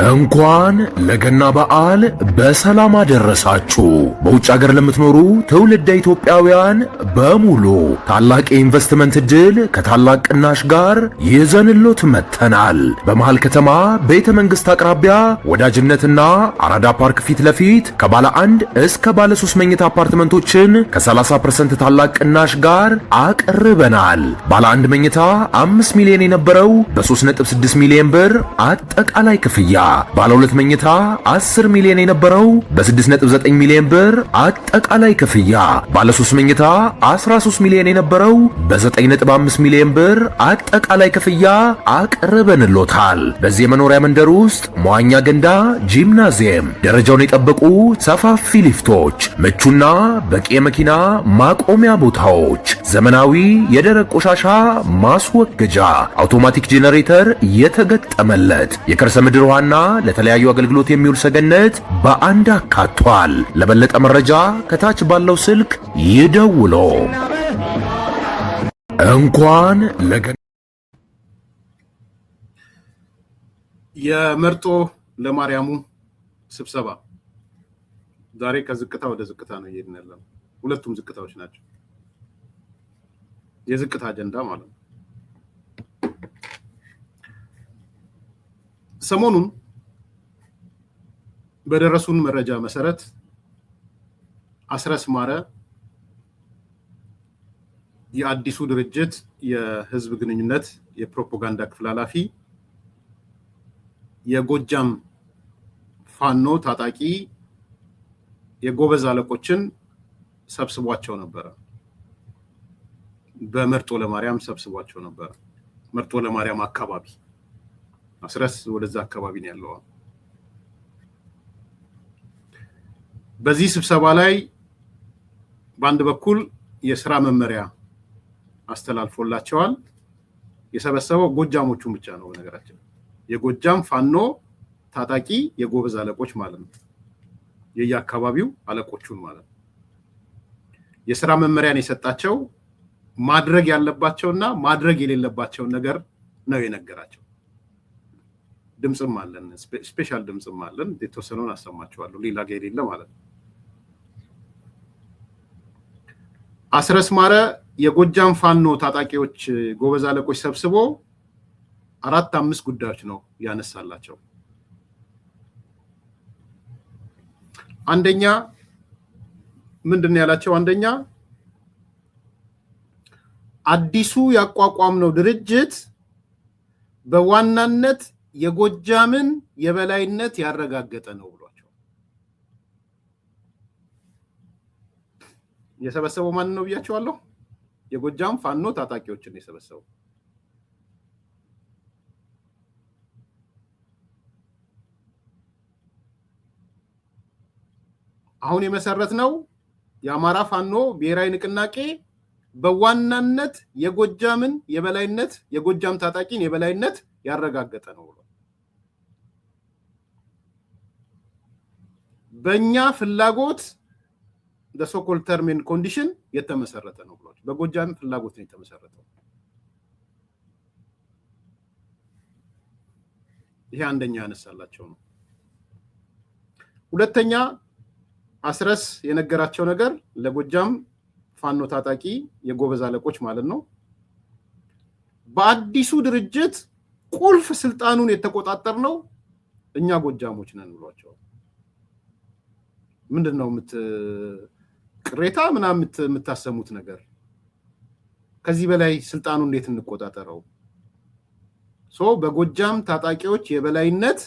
እንኳን ለገና በዓል በሰላም አደረሳችሁ። በውጭ ሀገር ለምትኖሩ ትውልደ ኢትዮጵያውያን በሙሉ ታላቅ የኢንቨስትመንት እድል ከታላቅ ቅናሽ ጋር ይዘንሎት መጥተናል። በመሃል ከተማ ቤተ መንግስት አቅራቢያ ወዳጅነትና አራዳ ፓርክ ፊት ለፊት ከባለ 1 እስከ ባለ 3 መኝታ አፓርትመንቶችን ከ30% ታላቅ ቅናሽ ጋር አቅርበናል። ባለ 1 መኝታ 5 ሚሊዮን የነበረው በ3.6 ሚሊዮን ብር አጠቃላይ ክፍያ፣ ባለ 2 መኝታ 10 ሚሊዮን የነበረው በ6.9 ሚሊዮን ብር አጠቃላይ ክፍያ፣ ባለ 3 መኝታ 13 ሚሊዮን የነበረው በ9.5 ሚሊዮን ብር አጠቃላይ ክፍያ አቅርበንሎታል። በዚህ የመኖሪያ መንደር ውስጥ መዋኛ ገንዳ፣ ጂምናዚየም፣ ደረጃውን የጠበቁ ሰፋፊ ሊፍቶች፣ ምቹና በቂ የመኪና ማቆሚያ ቦታዎች፣ ዘመናዊ የደረቅ ቆሻሻ ማስወገጃ፣ አውቶማቲክ ጄኔሬተር የተገጠመለት የከርሰ ምድር ውሃና ለተለያዩ አገልግሎት የሚውል ሰገነት በአንድ አካቷል። ለበለጠ መረጃ ከታች ባለው ስልክ ይደውሉ። እንኳን የመርጦ ለማርያሙ ስብሰባ ዛሬ ከዝቅታ ወደ ዝቅታ ነው እየሄድን ያለነው። ሁለቱም ዝቅታዎች ናቸው። የዝቅታ አጀንዳ ማለት ነው። ሰሞኑን በደረሱን መረጃ መሰረት አስረስ ማረ የአዲሱ ድርጅት የህዝብ ግንኙነት የፕሮፓጋንዳ ክፍል ኃላፊ የጎጃም ፋኖ ታጣቂ የጎበዝ አለቆችን ሰብስቧቸው ነበር። በመርጦ ለማርያም ሰብስቧቸው ነበር። መርጦ ለማርያም አካባቢ አስረስ ወደዛ አካባቢ ነው ያለው። በዚህ ስብሰባ ላይ በአንድ በኩል የሥራ መመሪያ አስተላልፎላቸዋል። የሰበሰበው ጎጃሞቹን ብቻ ነው። ነገራችን የጎጃም ፋኖ ታጣቂ የጎበዝ አለቆች ማለት ነው። የየአካባቢው አለቆቹን ማለት ነው። የሥራ መመሪያን የሰጣቸው ማድረግ ያለባቸውና ማድረግ የሌለባቸውን ነገር ነው የነገራቸው። ድምጽም አለን፣ ስፔሻል ድምጽም አለን። የተወሰነውን አሰማችኋለሁ፣ ሌላ ጋር የሌለ ማለት ነው። አስረስ ማረ የጎጃም ፋኖ ታጣቂዎች ጎበዝ አለቆች ሰብስቦ 4-5 ጉዳዮች ነው ያነሳላቸው። አንደኛ ምንድነው ያላቸው? አንደኛ አዲሱ ያቋቋምነው ድርጅት በዋናነት የጎጃምን የበላይነት ያረጋገጠ ነው ብሏቸው። የሰበሰበው ማን ነው ብያቸዋለሁ? የጎጃም ፋኖ ታጣቂዎችን የሰበሰበው። አሁን የመሰረትነው የአማራ ፋኖ ብሔራዊ ንቅናቄ በዋናነት የጎጃምን የበላይነት የጎጃም ታጣቂን የበላይነት ያረጋገጠ ነው ብሏል። በእኛ ፍላጎት the so-called term and condition የተመሰረተ ነው ብሏል። በጎጃም ፍላጎት ነው የተመሰረተው። ይሄ አንደኛ ያነሳላቸው ነው። ሁለተኛ አስረስ የነገራቸው ነገር ለጎጃም ፋኖ ታጣቂ የጎበዝ አለቆች ማለት ነው በአዲሱ ድርጅት ቁልፍ ስልጣኑን የተቆጣጠርነው እኛ ጎጃሞች ነን ብሏቸው። ምንድነው ቅሬታ ምናምን የምታሰሙት ነገር? ከዚህ በላይ ስልጣኑን እንዴት እንቆጣጠረው? በጎጃም ታጣቂዎች የበላይነት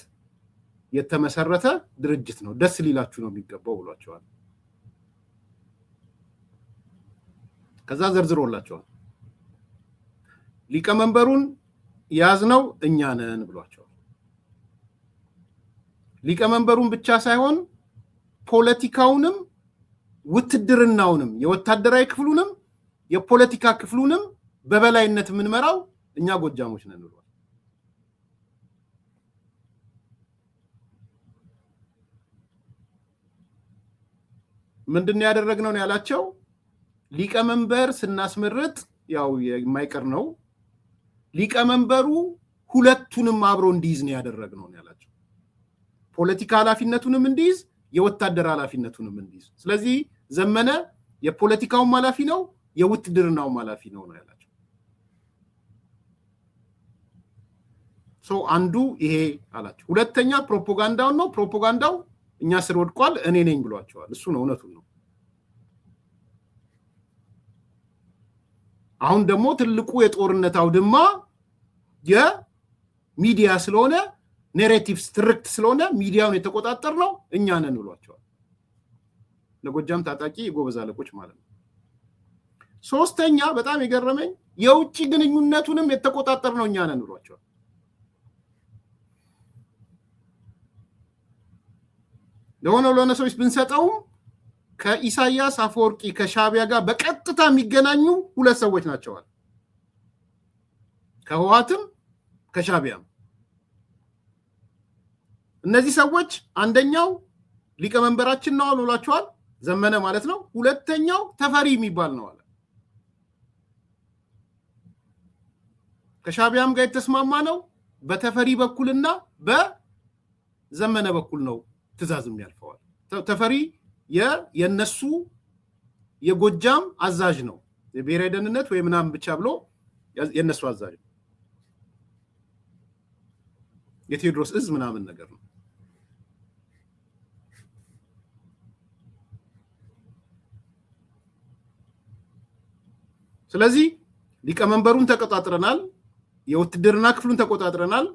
የተመሰረተ ድርጅት ነው፣ ደስ ሊላችሁ ነው የሚገባው ብሏቸዋል። ከዛ ዘርዝሮላቸዋል። ሊቀመንበሩን ያዝነው እኛ ነን ብሏቸዋል። ሊቀመንበሩን ብቻ ሳይሆን ፖለቲካውንም ውትድርናውንም የወታደራዊ ክፍሉንም የፖለቲካ ክፍሉንም በበላይነት የምንመራው እኛ ጎጃሞች ነን ብሏል። ምንድነው ያደረግነው ነው ያላቸው? ሊቀመንበር ስናስመርጥ ያው የማይቀር ነው። ሊቀመንበሩ ሁለቱንም አብሮ እንዲይዝ ነው ያደረግነው ያላቸው። የፖለቲካ ኃላፊነቱንም እንዲይዝ የወታደር ኃላፊነቱንም እንዲይዝ ስለዚህ ዘመነ የፖለቲካውም ኃላፊ ነው የውትድርናውም ኃላፊ ነው ያላቸው አንዱ ይሄ አላቸው ሁለተኛ ፕሮፓጋንዳው ነው ፕሮፓጋንዳው እኛ ስር ወድቋል እኔ ነኝ ብሏቸዋል እሱ ነው እውነቱ ነው አሁን ደግሞ ትልቁ የጦርነት አውድማ የሚዲያ ስለሆነ ናሬቲቭስ ትርክት ስለሆነ ሚዲያውን የተቆጣጠር ነው እኛ ነን ብሏቸዋል ለጎጃም ታጣቂ የጎበዝ አለቆች ማለት ነው ሶስተኛ በጣም የገረመኝ የውጭ ግንኙነቱንም የተቆጣጠር ነው እኛ ነን ብሏቸዋል ለሆነ ሰዎች ብንሰጠው ከኢሳያስ አፈወርቂ ከሻቢያ ጋር በቀጥታ የሚገናኙ ሁለት ሰዎች ናቸዋል ከህወሓትም ከሻቢያም እነዚህ ሰዎች አንደኛው ሊቀመንበራችን ነው አሉላቸዋል ዘመነ ማለት ነው ሁለተኛው ተፈሪ የሚባል ነው አለ ከሻቢያም ጋር የተስማማ ነው በተፈሪ በኩልና በዘመነ በኩል ነው ትዛዝም ያልፈዋል ተፈሪ የነሱ የጎጃም አዛዥ ነው የብሔራዊ ደህንነት ወይ ምናምን ብቻ ብሎ የነሱ አዛዥ የቴዎድሮስ እዝ ምናምን ነገር ነው ስለዚህ ሊቀመንበሩን ተቆጣጥረናል የውትድርና ክፍሉን ተቆጣጥረናል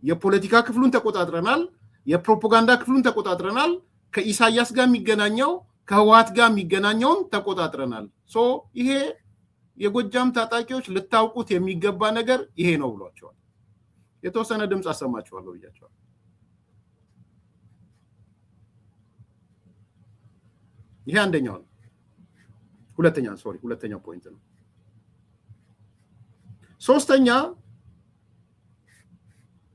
የፖለቲካ ክፍሉን ተቆጣጥረናል የፕሮፓጋንዳ ክፍሉን ተቆጣጥረናል ከኢሳያስ ጋር የሚገናኘው ከህወሓት ጋር የሚገናኘውን ተቆጣጥረናል ይሄ የጎጃም ታጣቂዎች ልታውቁት የሚገባ ነገር ይሄ ነው ብሏቸዋል የተወሰነ ድምጽ አሰማቸዋለሁ ብያቸዋል ይሄ አንደኛው ነው ሁለተኛው ፖይንት ነው ሶስተኛ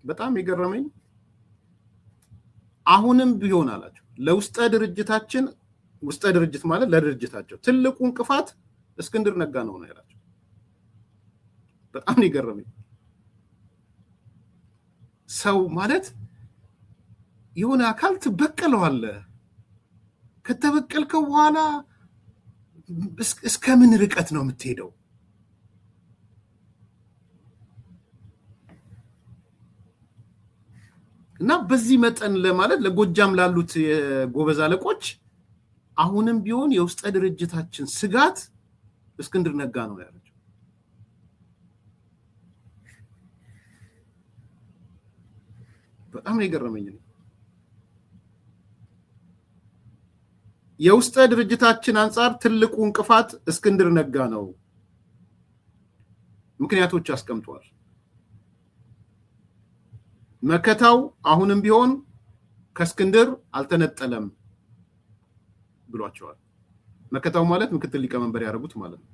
በጣም የገረመኝ አሁንም ቢሆን አላቸው ለውስጠ ድርጅታችን ውስጠ ድርጅት ማለት ለድርጅታቸው ትልቁ እንቅፋት እስክንድር ነጋ ነው ያላቸው በጣም የገረመኝ ሰው ማለት የሆነ አካል ትበቀለዋለህ ከተበቀልከው በኋላ እስከ ምን ርቀት ነው የምትሄደው እና በዚህ መጠን ለማለት ለጎጃም ላሉት የጎበዝ አለቆች አሁንም ቢሆን የውስጠ ድርጅታችን ስጋት እስክንድር ነጋ ነው ያላቸው በጣም የገረመኝ ነው የውስጠ ድርጅታችን አንፃር ትልቁ እንቅፋት እስክንድር ነጋ ነው ምክንያቶች አስቀምጧል መከታው አሁንም ቢሆን ከእስክንድር አልተነጠለም ብሏቸዋል መከታው ማለት ምክትል ሊቀመንበር ያደረጉት ማለት ነው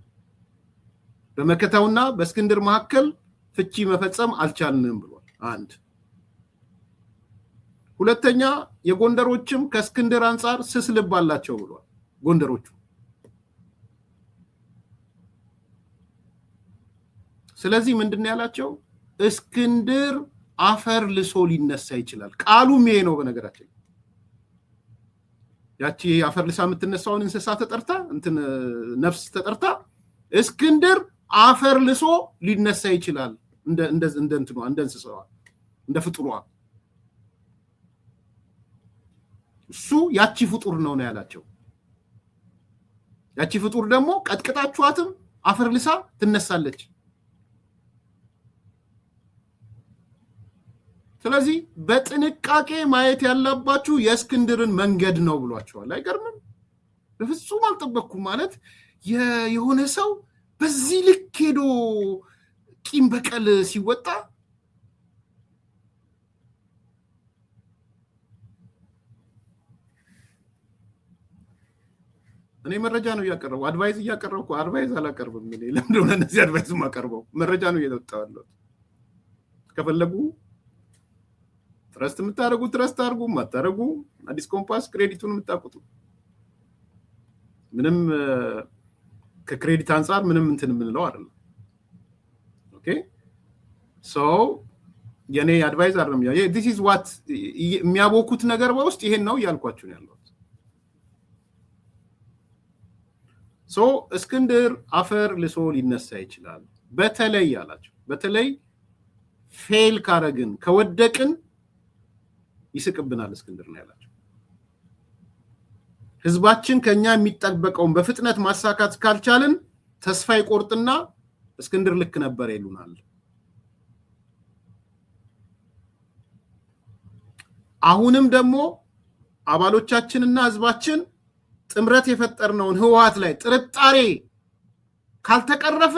በመከታውና በእስክንድር መካከል ፍቺ መፈጸም አልቻልንም ብሏል አንድ ሁለተኛ የጎንደሮችም ከእስክንድር አንፃር ስስ ልብ አላቸው ብሏል ጎንደሮቹ ስለዚህ ምንድነው ያላቸው እስክንድር አፈር ልሶ ሊነሳ ይችላል ቃሉም ይሄ ነው በነገራችን ያቺ አፈር ልሳ የምትነሳውን እንስሳ ተጠርታ ነፍስ ተጠርታ እስክንድር አፈር ልሶ ሊነሳ ይችላል እንደ እንስሳዋ እንደ ፍጡሯ እሱ ያቺ ፍጡር ነው ያላቸው ያቺ ፍጡር ደግሞ ቀጥቅጣችኋትም አፈር ልሳ ትነሳለች ስለዚህ በጥንቃቄ ማየት ያለባችሁ የእስክንድርን መንገድ ነው ብሏቸዋል አይገርምም በፍጹም አልጠበቅኩም ማለት የሆነ ሰው በዚህ ልክ ሄዶ ቂም በቀል ሲወጣ እኔ መረጃ ነው ያቀርበው አድቫይስ ያቀርበው አድቫይስ አላቀርብም እኔ ለምን ሆነ እዚህ አድቫይስ ማቀርበው መረጃ ነው እየተወጣው ከፈለጉ ትረስት የምታደርጉ ትረስት አድርጉ ማታረጉ አዲስ ኮምፓስ ክሬዲቱን የምታቁጡ ምንም ከክሬዲት አንፃር ምንም እንትን የምንለው አይደለም ኦኬ ሶ የኔ አድቫይስ አይደለም this is what የሚያቦኩት ነገር በውስጥ ይሄን ነው ያልኳችሁ ነው ያለው ሶ እስክንድር አፈር ልሶ ሊነሳ ይችላል በተለይ ያላችሁ በተለይ ፌል ካረግን ከወደቅን ይስቅብናል እስክንድር ነው ያላችሁ ህዝባችን ከኛ የሚጠበቀውን በፍጥነት ማሳካት ካልቻልን ተስፋ ይቆርጥና እስክንድር ልክ ነበር ይሉናል አሁንም ደግሞ አባሎቻችንና ህዝባችን ጥምረት የፈጠርነውን ህወሓት ላይ ጥርጣሬ ካልተቀረፈ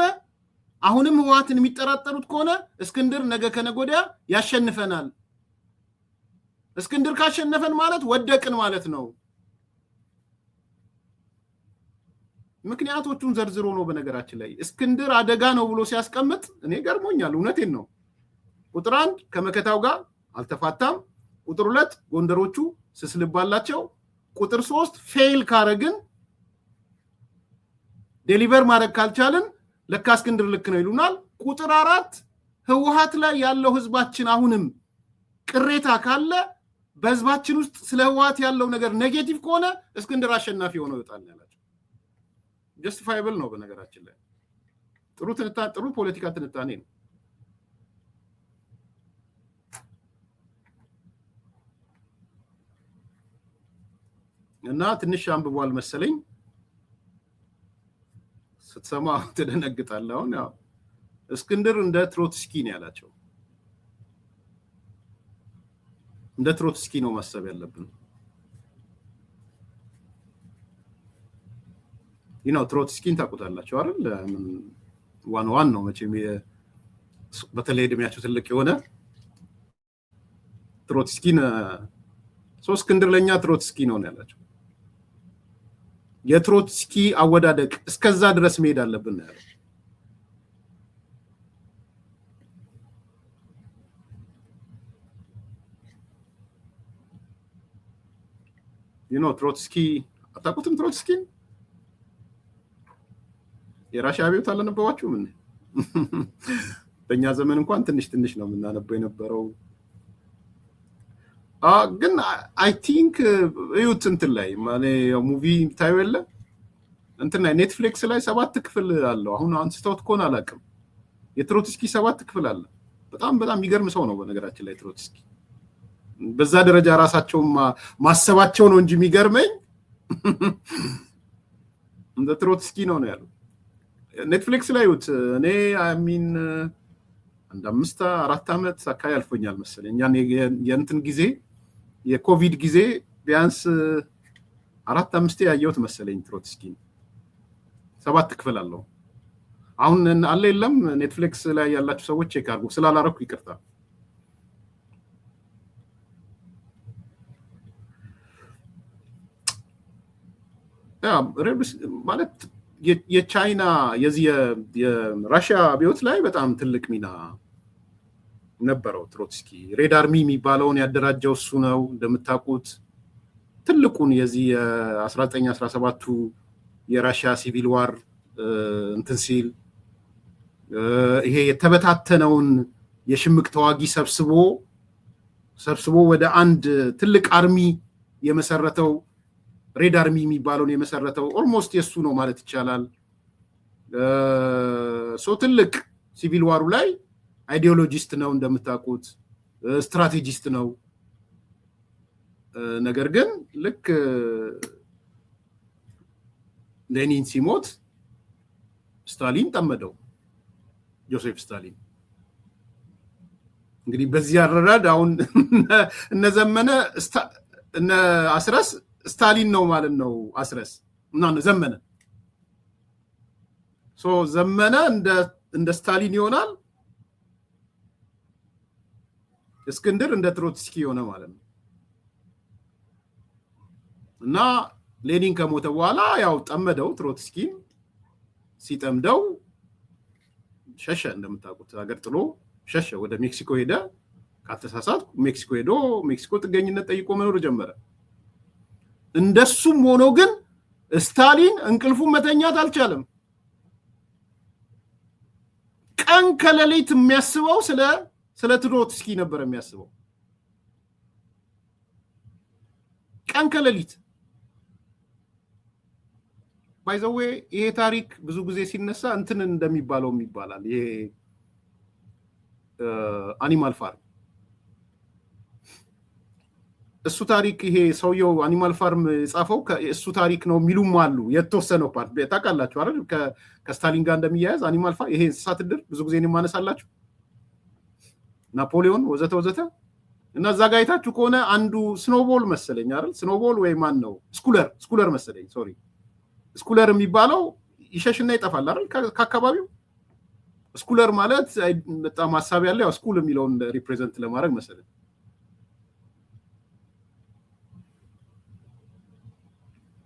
አሁንም ህወሓትን የሚጠራጠሩት ከሆነ እስክንድር ነገ ከነጎዲያ ያሸንፈናል እስክንድር ካሸነፈን ማለት ወደቅን ማለት ነው ምክንያቶቹን ዘርዝሮ ነው በነገራችን ላይ እስክንድር አደጋ ነው ብሎ ሲያስቀምጥ እኔ ገርሞኛል እውነቴን ነው ቁጥር 1 ከመከታው ጋር አልተፋታም ቁጥር 2 ጎንደሮቹ ስስልባላቸው ቁጥር 3 ፌል ካረግን ዴሊቨር ማድረግ ካልቻልን ለካ እስክንድር ልክ ነው ይሉናል ቁጥር 4 ህወሓት ላይ ያለው ህዝባችን አሁንም ቅሬታ ካለ በህዝባችን ውስጥ ስለ ህወሓት ያለው ነገር ኔጌቲቭ ከሆነ እስክንድር አሸናፊ ሆኖ ይወጣል ያላችሁ ጀስቲፋይብል ነው በነገራችን ላይ ጥሩ ፖለቲካ ትንታኔ ነው እና ትንሽ አንብቧል መሰለኝ ስትሰማ ተደነግጣለህ አሁን ያው እስክንድር እንደ ትሮትስኪ ነው ያላቸው እንደ ትሮትስኪ ነው ማሰብ ያለብን ትሮትስኪን ታውቁታላችሁ አይደል ዋን ነው መቼም በተለይ እድሜያቸው ትልቅ የሆነ ትሮትስኪን እስክንድር ለኛ ትሮትስኪ ነው ያላቸው የትሮትስኪ አወዳደቅ እስከዛ ድረስ መሄድ አለብን ያለው ትሮትስኪ አታውቁትም ትሮትስኪን የራሻ አብዮት አልነበዋችሁ ምን በእኛ ዘመን እንኳን ትንሽ ነው የምናነበው የነበረው ግን አይ ቲንክ እዩት እንትን ላይ ማለት ሙቪ ታዩ የለ እንትን ላይ ኔትፍሊክስ ላይ 7 ክፍል አለው አሁን አንስተውት ኮን አላውቅም የትሮትስኪ 7 ክፍል አለ በጣም የሚገርም ሰው ነው በነገራችን ላይ ትሮትስኪ በዛ ደረጃ ራሳቸው ማሰባቸው ነው እንጂ የሚገርመኝ እንደ ትሮትስኪ ነው ያለው ኔትፍሊክስ ላይ እዩት እኔ አሚን አንድ 5-4 አመት አካባቢ አልፎኛል መሰለኝ የእንትን ጊዜ የኮቪድ ጊዜ ቢያንስ 4-5 ያየሁት መሰለኝ ትሮትስኪ 7 ክፍል አለው አሁን አለ የለም ኔትፍሊክስ ላይ ያላችሁ ሰዎች ቼክ አድርጉ ስላላረኩ ይቅርታ ማለት የቻይና የዚህ የራሻ አብዮት ላይ በጣም ትልቅ ሚና ነበረው ትሮትስኪ ሬድ አርሚ የሚባለውን ያደራጀው እሱ ነው እንደምታውቁት ትልቁን የዚህ የ1917ቱ የራሻ ሲቪል ዋር እንትን ሲል ይሄ የተበታተነውን የሽምቅ ተዋጊ ሰብስቦ ወደ አንድ ትልቅ አርሚ የመሰረተው ሬድ አርሚ የሚባለውን የመሰረተው ኦልሞስት የሱ ነው ማለት ይቻላል ትልቅ ሲቪል ዋሩ ላይ አይዲዮሎጂስት ነው እንደምታውቁት ስትራቴጂስት ነው ነገር ግን ልክ ሌኒን ሲሞት ስታሊን ጠመደው ጆሴፍ ስታሊን እንግዲህ በዚህ አረዳድ አሁን እነዘመነ እነ አስረስ ስታሊን ነው ማለት ነው አስረስ እና ዘመነ ዘመነ እንደ ስታሊን ይሆናል እስክንድር እንደ ትሮትስኪ ሆነ ማለት ነው እና ሌኒን ከሞተ በኋላ ያው ጠመደው ትሮትስኪን ሲጠምደው ሸሸ እንደምታውቁት ሀገር ጥሎ ሸሸ ወደ ሜክሲኮ ሄደ ካተሳሳት ሜክሲኮ ሄዶ ሜክሲኮ ጥገኝነት ጠይቆ መኖር ጀመረ እንደሱም ሆኖ ግን ስታሊን እንቅልፉን መተኛት አልቻለም ቀን ከሌሊት የሚያስበው ስለ ትሮትስኪ ነበር የሚያስበው ቀን ከሌሊት ባይ ዘ ዌይ ይሄ ታሪክ ብዙ ጊዜ ሲነሳ እንትን እንደሚባለው ይባላል ይሄ አኒማል ፋርም እሱ ታሪክ ይሄ ሰውየው አኒማል ፋርም ጻፈው እሱ ታሪክ ነው የሚሉም አሉ የተወሰነው ፓርት ታውቃላችሁ አይደል ከስታሊን ጋር እንደሚያያዝ አኒማል ፋርም ይሄ እንስሳት ድር ብዙ ጊዜ ነው ማነሳላችሁ ናፖሊዮን ወዘተ እና ዛጋይታችሁ ከሆነ አንዱ ስኖቦል መሰለኝ አይደል ስኖቦል ወይ ማን ነው ስኩለር መሰለኝ ሶሪ ስኩለር የሚባለው ይሸሽና ይጠፋል አይደል ከአካባቢው ስኩለር ማለት በጣም ሐሳብ ያለው ያው ስኩል የሚለውን ሪፕሬዘንት ለማድረግ መሰለኝ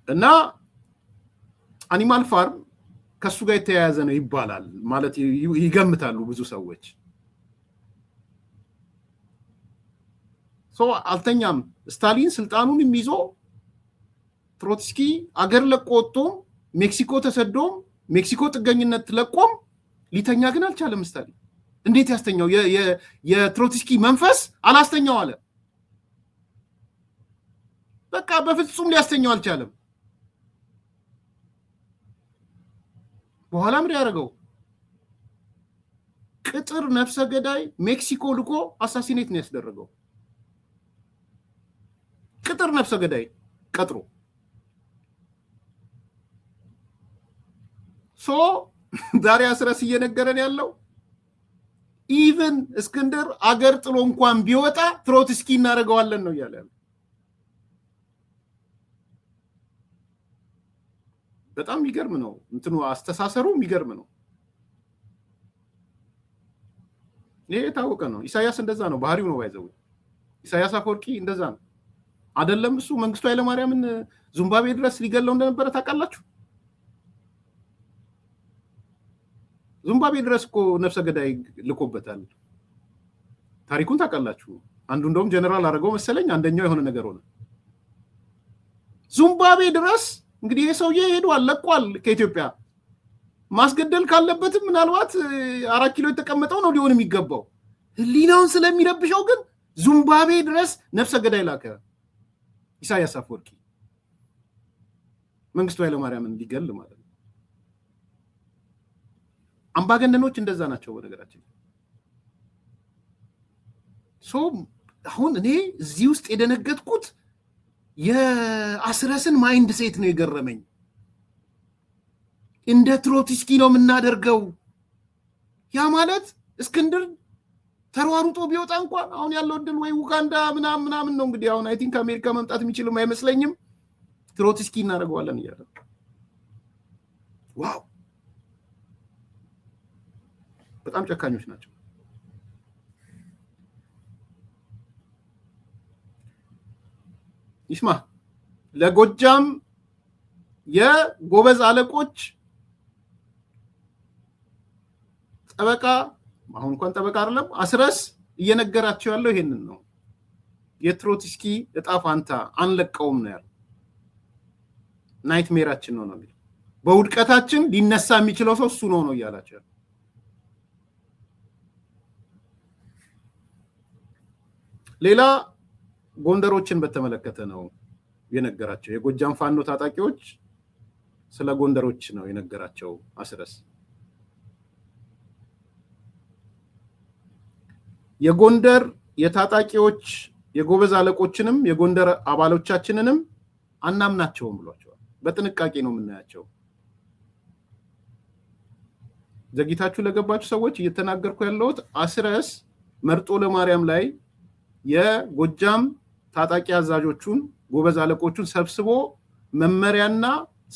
እና አኒማል ፋርም ከሱ ጋር የተያያዘ ነው ይባላል ማለት ይገምታሉ ብዙ ሰዎች አልተኛም ስታሊን ስልጣኑን የሚይዞ ትሮትስኪ አገር ለቆቶ ሜክሲኮ ተሰዶም ሜክሲኮ ጥገኝነት ለቆም ሊተኛ ግን አልቻለም ስታሊን እንዴት ያስተኛው የትሮትስኪ መንፈስ አላስተኛው አለ በቃ በፍጹም ሊያስተኛው አልቻለም በኋላ ምን ያደርገው ቅጥር ነፍሰ ገዳይ ሜክሲኮ ልኮ አሳሲኔት ነው ያስደረገው ቅጥር ነፍሰ ገዳይ ቀጥሮ ዛሬ አስረስ እየነገረን ያለው ኢቭን እስክንድር አገር ጥሎ እንኳን ቢወጣ ትሮትስኪ እናደርገዋለን ነው ያለው በጣም የሚገርም ነው እንትኑ አስተሳሰሩ የሚገርም ነው ይሄ ታወቀ ነው ኢሳያስ እንደዛ ነው ባህሪው ነው ባይዘው ኢሳያስ አፈወርቂ እንደዛ ነው አይደለም እሱ መንግስቱ ኃይለማርያምን ዚምባብዌ ድረስ ሊገለው እንደነበረ ታውቃላችሁ ዚምባብዌ ድረስ እኮ ነፍሰ ገዳይ ልኮበታል ታሪኩን ታውቃላችሁ አንዱ እንደውም ጀነራል አረጋው መሰለኝ አንደኛው የሆነ ነገር ሆነ ዚምባብዌ ድረስ እንግዲህ ይሄ ሰውዬ ሄዷል ለቋል ከኢትዮጵያ ማስገደል ካለበትም ምናልባት 4 ኪሎ የተቀመጠው ነው ሊሆን የሚገባው ህሊናውን ስለሚረብሸው ግን ዚምባብዌ ድረስ ነፍሰ ገዳይ ላከ ኢሳያስ አፈወርቂ መንግስቱ ኃይለማርያምን ሊገል ማለት ነው አምባገነኖች እንደዛ ናቸው በነገራችን አሁን እኔ እዚህ ውስጥ የደነገጥኩት የአስረስን ማይንድ ሴት ነው የገረመኝ እንደ ትሮትስኪ ነው የምናደርገው ያ ማለት እስክንድር ተሯሩጦ ቢወጣ እንኳን አሁን ያለው ድል ወይ ኡጋንዳ ምናምን ነው እንግዲህ አሁን አይ ቲንክ አሜሪካ መምጣት የሚችልም አይመስለኝም ትሮትስኪ እናደርገዋለን ይያለ ዋው በጣም ጨካኞች ናቸው ይስማ ለጎጃም የጎበዝ አለቆች ጠበቃ አሁን እንኳን ጠበቃ አይደለም አስረስ እየነገራቸው ያለው ይሄንን ነው የትሮትስኪ እጣ ፋንታ አንለቀውም ነው ያለው ናይትሜራችን ነው የሚለው በውድቀታችን ሊነሳ የሚችለው ሰው እሱ ነው እያላቸው ሌላ ጎንደሮችን በተመለከተ ነው የነገራቸው የጎጃም ፋኖ ታጣቂዎች ስለ ጎንደሮች ነው የነገራቸው አስረስ የጎንደር የታጣቂዎች የጎበዝ አለቆችንም የጎንደር አባሎቻችንንም አናምናቸውም ብሏቸዋል በጥንቃቄ ነው የምናያቸው ዘግይታችሁ ለገባችሁ ሰዎች እየተናገርኩ ያለሁት አስረስ መርጦ ለማርያም ላይ የጎጃም ታጣቂ አዛዦቹን ጎበዝ አለቆቹን ሰብስቦ መመሪያና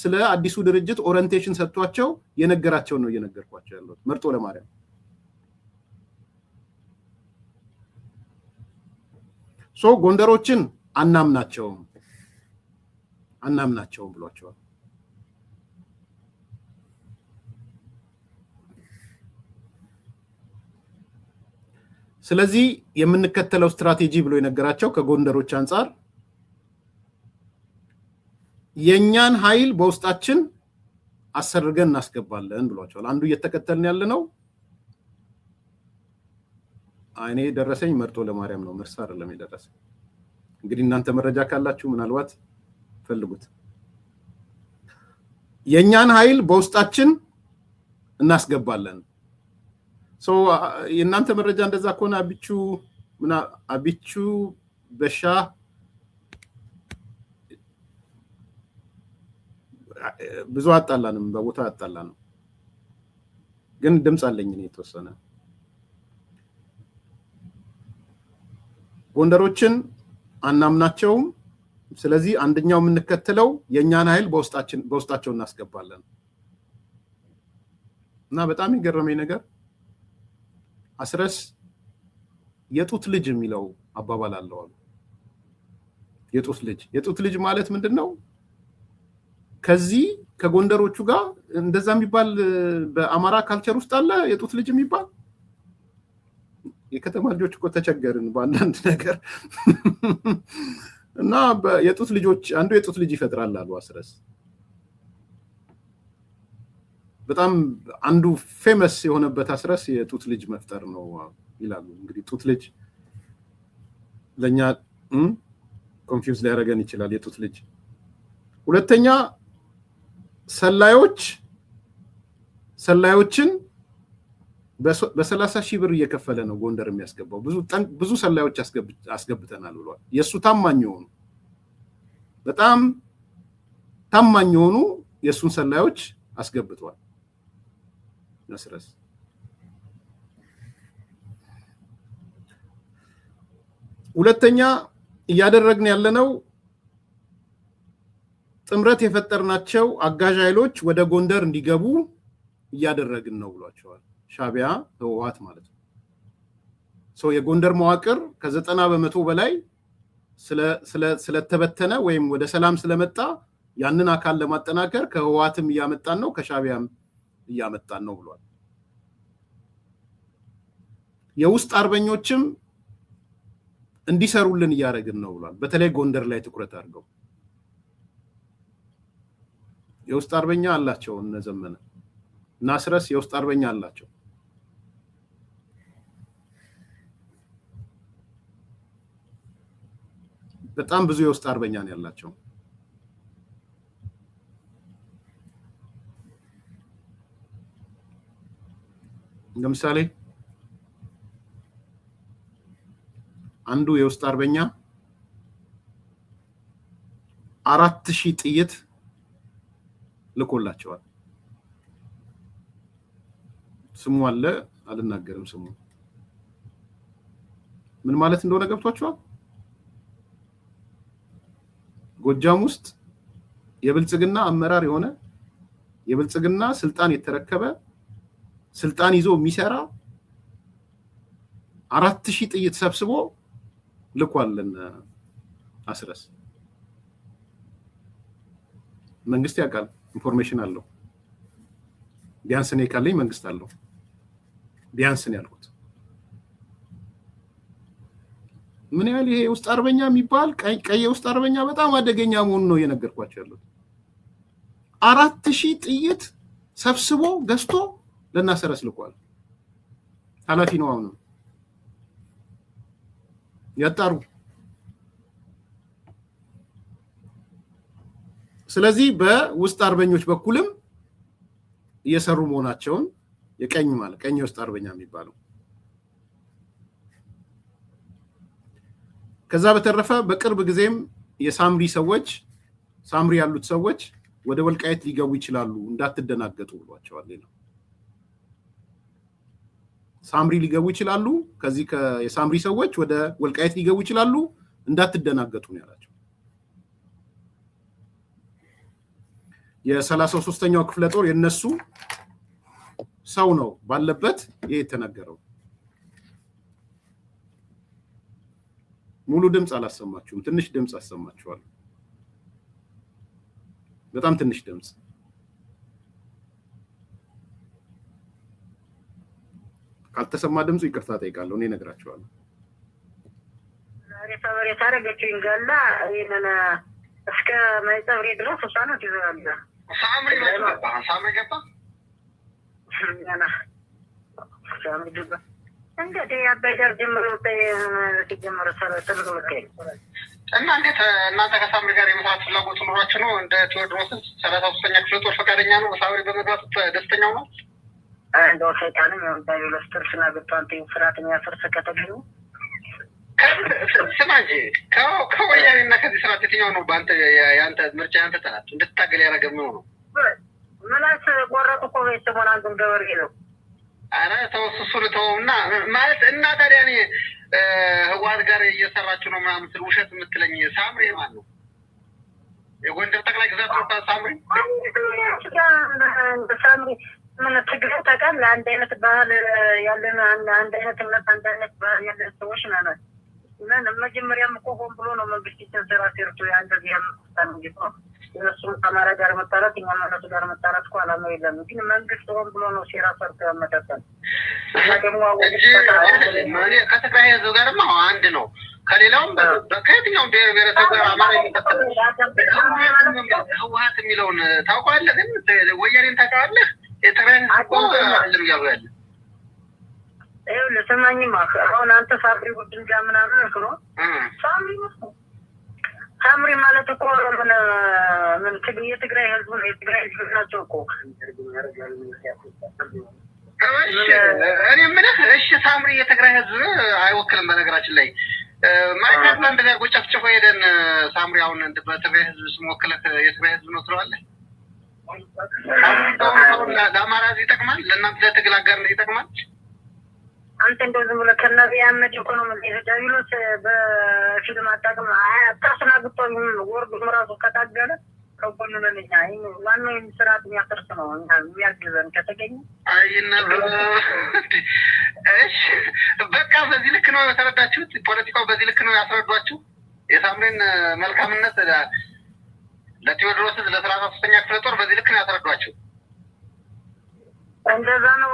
ስለ አዲሱ ድርጅት ኦሪንቴሽን ሰጥቷቸው የነገራቸው ነው እየነገርኳቸው ያለሁት መርጦ ለማርያም ጎንደሮችን አናምናቸውም ብሏቸዋል ስለዚህ የምንከተለው ስትራቴጂ ብሎ የነገራቸው ከጎንደሮች አንፃር የኛን ኃይል በውስጣችን አሰርገን እናስገባለን ብሏቸዋል አንዱ እየተከተልን ያለ ነው አይኔ ደረሰኝ መርጦ ለማርያም ነው መርሳ አይደለም የደረሰኝ እንግዲህ እናንተ መረጃ ካላችሁ ምናልባት ፈልጉት የኛን ኃይል በውስጣችን እናስገባለን የእናንተ መረጃ እንደዛ ከሆነ አቢቹ በሻ ብዙ አጣላንም በቦታ አጣላንም ግን ድምጽ አለኝ እኔ ተወሰነ ጎንደሮችን አናምናቸውም ስለዚህ አንደኛው የምንከተለው የኛን ኃይል በውስጣቸው እናስገባለን እና በጣም ይገርመኝ ነገር አስረስ የጡት ልጅ የሚለው አባባል አለው የጡት ልጅ ማለት ምንድነው ከዚህ ከጎንደሮቹ ጋር እንደዛ የሚባል በአማራ ካልቸር ውስጥ አለ የጡት ልጅ የሚባል የከተማ ልጆች እኮ ተቸገርን በአንዳንድ ነገር እና የጡት ልጆች አንዱ የጡት ልጅ ይፈጥራል አሉ አስረስ በጣም አንዱ ፌመስ የሆነበት አስረስ የጡት ልጅ መፍጠር ነው ይላሉ እንግዲህ ጡት ልጅ ለኛ ኮንፊውዝ ሊያደርገን ይችላል የጡት ልጅ ሁለተኛ ሰላዮችን በ30,000 ብር እየከፈለ ነው ጎንደር የሚያስገባው ብዙ ሰላዮች አስገብተናል ብሏል የሱ በጣም ታማኝ የሆኑ የሱን ሰላዮች አስገብቷል አስረስ ሁለተኛ እያደረግን ያለነው ጥምረት የፈጠርናቸው አጋዥ ኃይሎች ወደ ጎንደር እንዲገቡ እያደረግን ነው ብሏቸዋል ሻቢያ ህወሓት ማለት ነው የጎንደር መዋቅር ከ90% በላይ ስለተበተነ ወይም ወደ ሰላም ስለመጣ ያንን አካል ለማጠናከር ከህወሓትም እያመጣን ነው ከሻቢያም እያመጣን ነው ብሏል የውስጥ አርበኞችም እንዲሰሩልን እያደረግን ነው ብሏል በተለይ ጎንደር ላይ ትኩረት አድርገው የውስጥ አርበኛ አላቸው እነዘመነ ናስረስ የውስጥ አርበኛ አላቸው በጣም ብዙ የውስጥ አርበኛ ነው ያላቸው ለምሳሌ አንዱ የውስጥ አርበኛ 4000 ጥይት ልኮላቸዋል ስሙ አለ አልናገርም ስሙ ምን ማለት እንደሆነ ገብቷቸዋል ጎጃም ውስጥ የብልጽግና አመራር የሆነ የብልጽግና ስልጣን የተረከበ ስልጣን ይዞ የሚሰራ 4000 ጥይት ሰብስቦ ልኳልን አስረስ መንግስት ያውቃል ኢንፎርሜሽን አለው ቢያንስ ነው ካለኝ መንግስት አለው ቢያንስ ነው ያልኩት ምን ያህል ይሄ ውስጥ አርበኛ የሚባል ቀይ ውስጥ አርበኛ በጣም አደገኛ መሆኑ ነው የነገርኳቸው ያለው 4000 ጥይት ሰብስቦ ገዝቶ ለናሰረስ ልኳል ኃላፊ ነው አሁን ያጣሩ ስለዚህ በውስጥ አርበኞች በኩልም እየሰሩ መሆናቸውን የቀኝ ውስጥ አርበኛ የሚባለው ከዛ በተረፈ በቅርብ ጊዜም የሳምሪ ሰዎች ሳምሪ ያሉት ሰዎች ወደ ወልቃይት ሊገቡ ይችላሉ እንዳትደናገጡ ብሏቸዋል ሌላ ሳምሪ ሊገቡ ይችላሉ ከዚህ የሳምሪ ሰዎች ወደ ወልቃይት ሊገቡ ይችላሉ እንዳትደናገጡ ነው ያላቸው የ33ኛው ክፍለ ጦር የነሱ ሰው ነው ባለበት ይሄ ተነገረው ሙሉ ድምጽ አላሰማችሁም ትንሽ ድምጽ አሰማችኋል በጣም ትንሽ ድምጽ ካልተሰማ ድምጹ ይቅርታ ጠይቃለሁ እኔ ነግራችኋለሁ ሪፈር ያደረገችው እንጋላ ይሄንን እስከ ማይጸብሬ ድረስ ወጣነው ይዘራል ሳምሪ ገባ ያና ሳምሪ ገባ እንግዲህ አበደር ጀምሮ ተጀመረ ሰራተኛ እና እንዴት እናንተ ከሳምሪ ጋር የመስራት ፍላጎት ኑሯችሁ ነው? እንደ ቴዎድሮስ 33ኛ ክፍለ ጦር ፈቃደኛ ነው? በሳምሪ በመግባት ደስተኛው ነው? እንደው ሰይጣንም ባይሎስ ተርስና በጣንቴ ፍራተኛ ፍርሰ ከተገኙ ስማ እንጂ ከወያኔና ከዚህ ስርዓት የትኛው ነው በአንተ ያንተ ምርጫ ያንተ ጠላት እንድትታገል ያደረገው ነው? ምናስ ቆረጡ እኮ ቤተሰቦን አንዱም ገበሬ ነው። ኧረ ተው እሱን ተውና ማለት እና ታዲያ እኔ ህወሓት ጋር እየሰራችሁ ነው ምናምን ስል ውሸት የምትለኝ ሳምሪ ማን ነው? የጎንደር ጠቅላይ ግዛት ነው ሳምሪ? ሳምሪ ምን ትግሬው ታውቃለህ? አንድ አይነት ባህል ያለን አንድ አይነት እምነት አንድ አይነት ባህል ያለን ሰዎች ነን። ምን መጀመሪያም እኮ ሆን ብሎ ነው መንግስት ሲሰራ ሰርቶ እንደዚህ ያመጣን እንጂ ነው እነሱም ከአማራ ጋር መጣላት እኛም እነሱ ጋር መጣላት እኮ ዓላማው የለም። ግን መንግስት ሆን ብሎ ነው ሴራ ሰርቶ ያመጣን እና ደግሞ ከትግራይ ህዝብ ጋርማ አንድ ነው። ከሌላውም ከየትኛውም ብሔር ብሔረሰብ ጋር አማራ የሚቀጥል ህወሓት የሚለውን ታውቀዋለህ? ግን ወያኔን ታውቀዋለህ? የትግራይ ህዝብ እኮ አለም እያሉ ያለ ይኸውልህ ስማኝማ አሁን አንተ ሳምሪ ቡድን ጋር ምናምን እኮ ነው ሳምሪ ማለት እኮ ምን የትግራይ ህዝብ ነው። የትግራይ ህዝብ ናቸው እኮ እኔ የምልህ እሺ ሳምሪ የትግራይ ህዝብ አይወክልም። በነገራችን ላይ ማይካት አንድ ጋር ጨፍጭፎ ሄደን ሳምሪ አሁን በትግራይ ህዝብ ስም ወክለህ የትግራይ ህዝብ ነው ትለዋለህ? ለአማራ ህዝብ ይጠቅማል? ለእናንተ ለትግል አጋርነት ይጠቅማል? አንተ እንደው ዝም ብለህ ከነቢይ አህመድ ኢኮኖሚ ዳቢሎስ በፊልም አጣቅም አታስናግጦ ወርዱ ራሱ ከታገለ ከጎኑ ነን እኛ። ዋናው ስርዓት የሚያፈርስ ነው የሚያግዘን ከተገኘ እሺ በቃ በዚህ ልክ ነው የተረዳችሁት? ፖለቲካው በዚህ ልክ ነው ያስረዷችሁ? የሳምሪን መልካምነት ለቴዎድሮስ ለ33ኛ ክፍለ ጦር በዚህ ልክ ነው ያስረዷችሁ? እንደዛ ነው።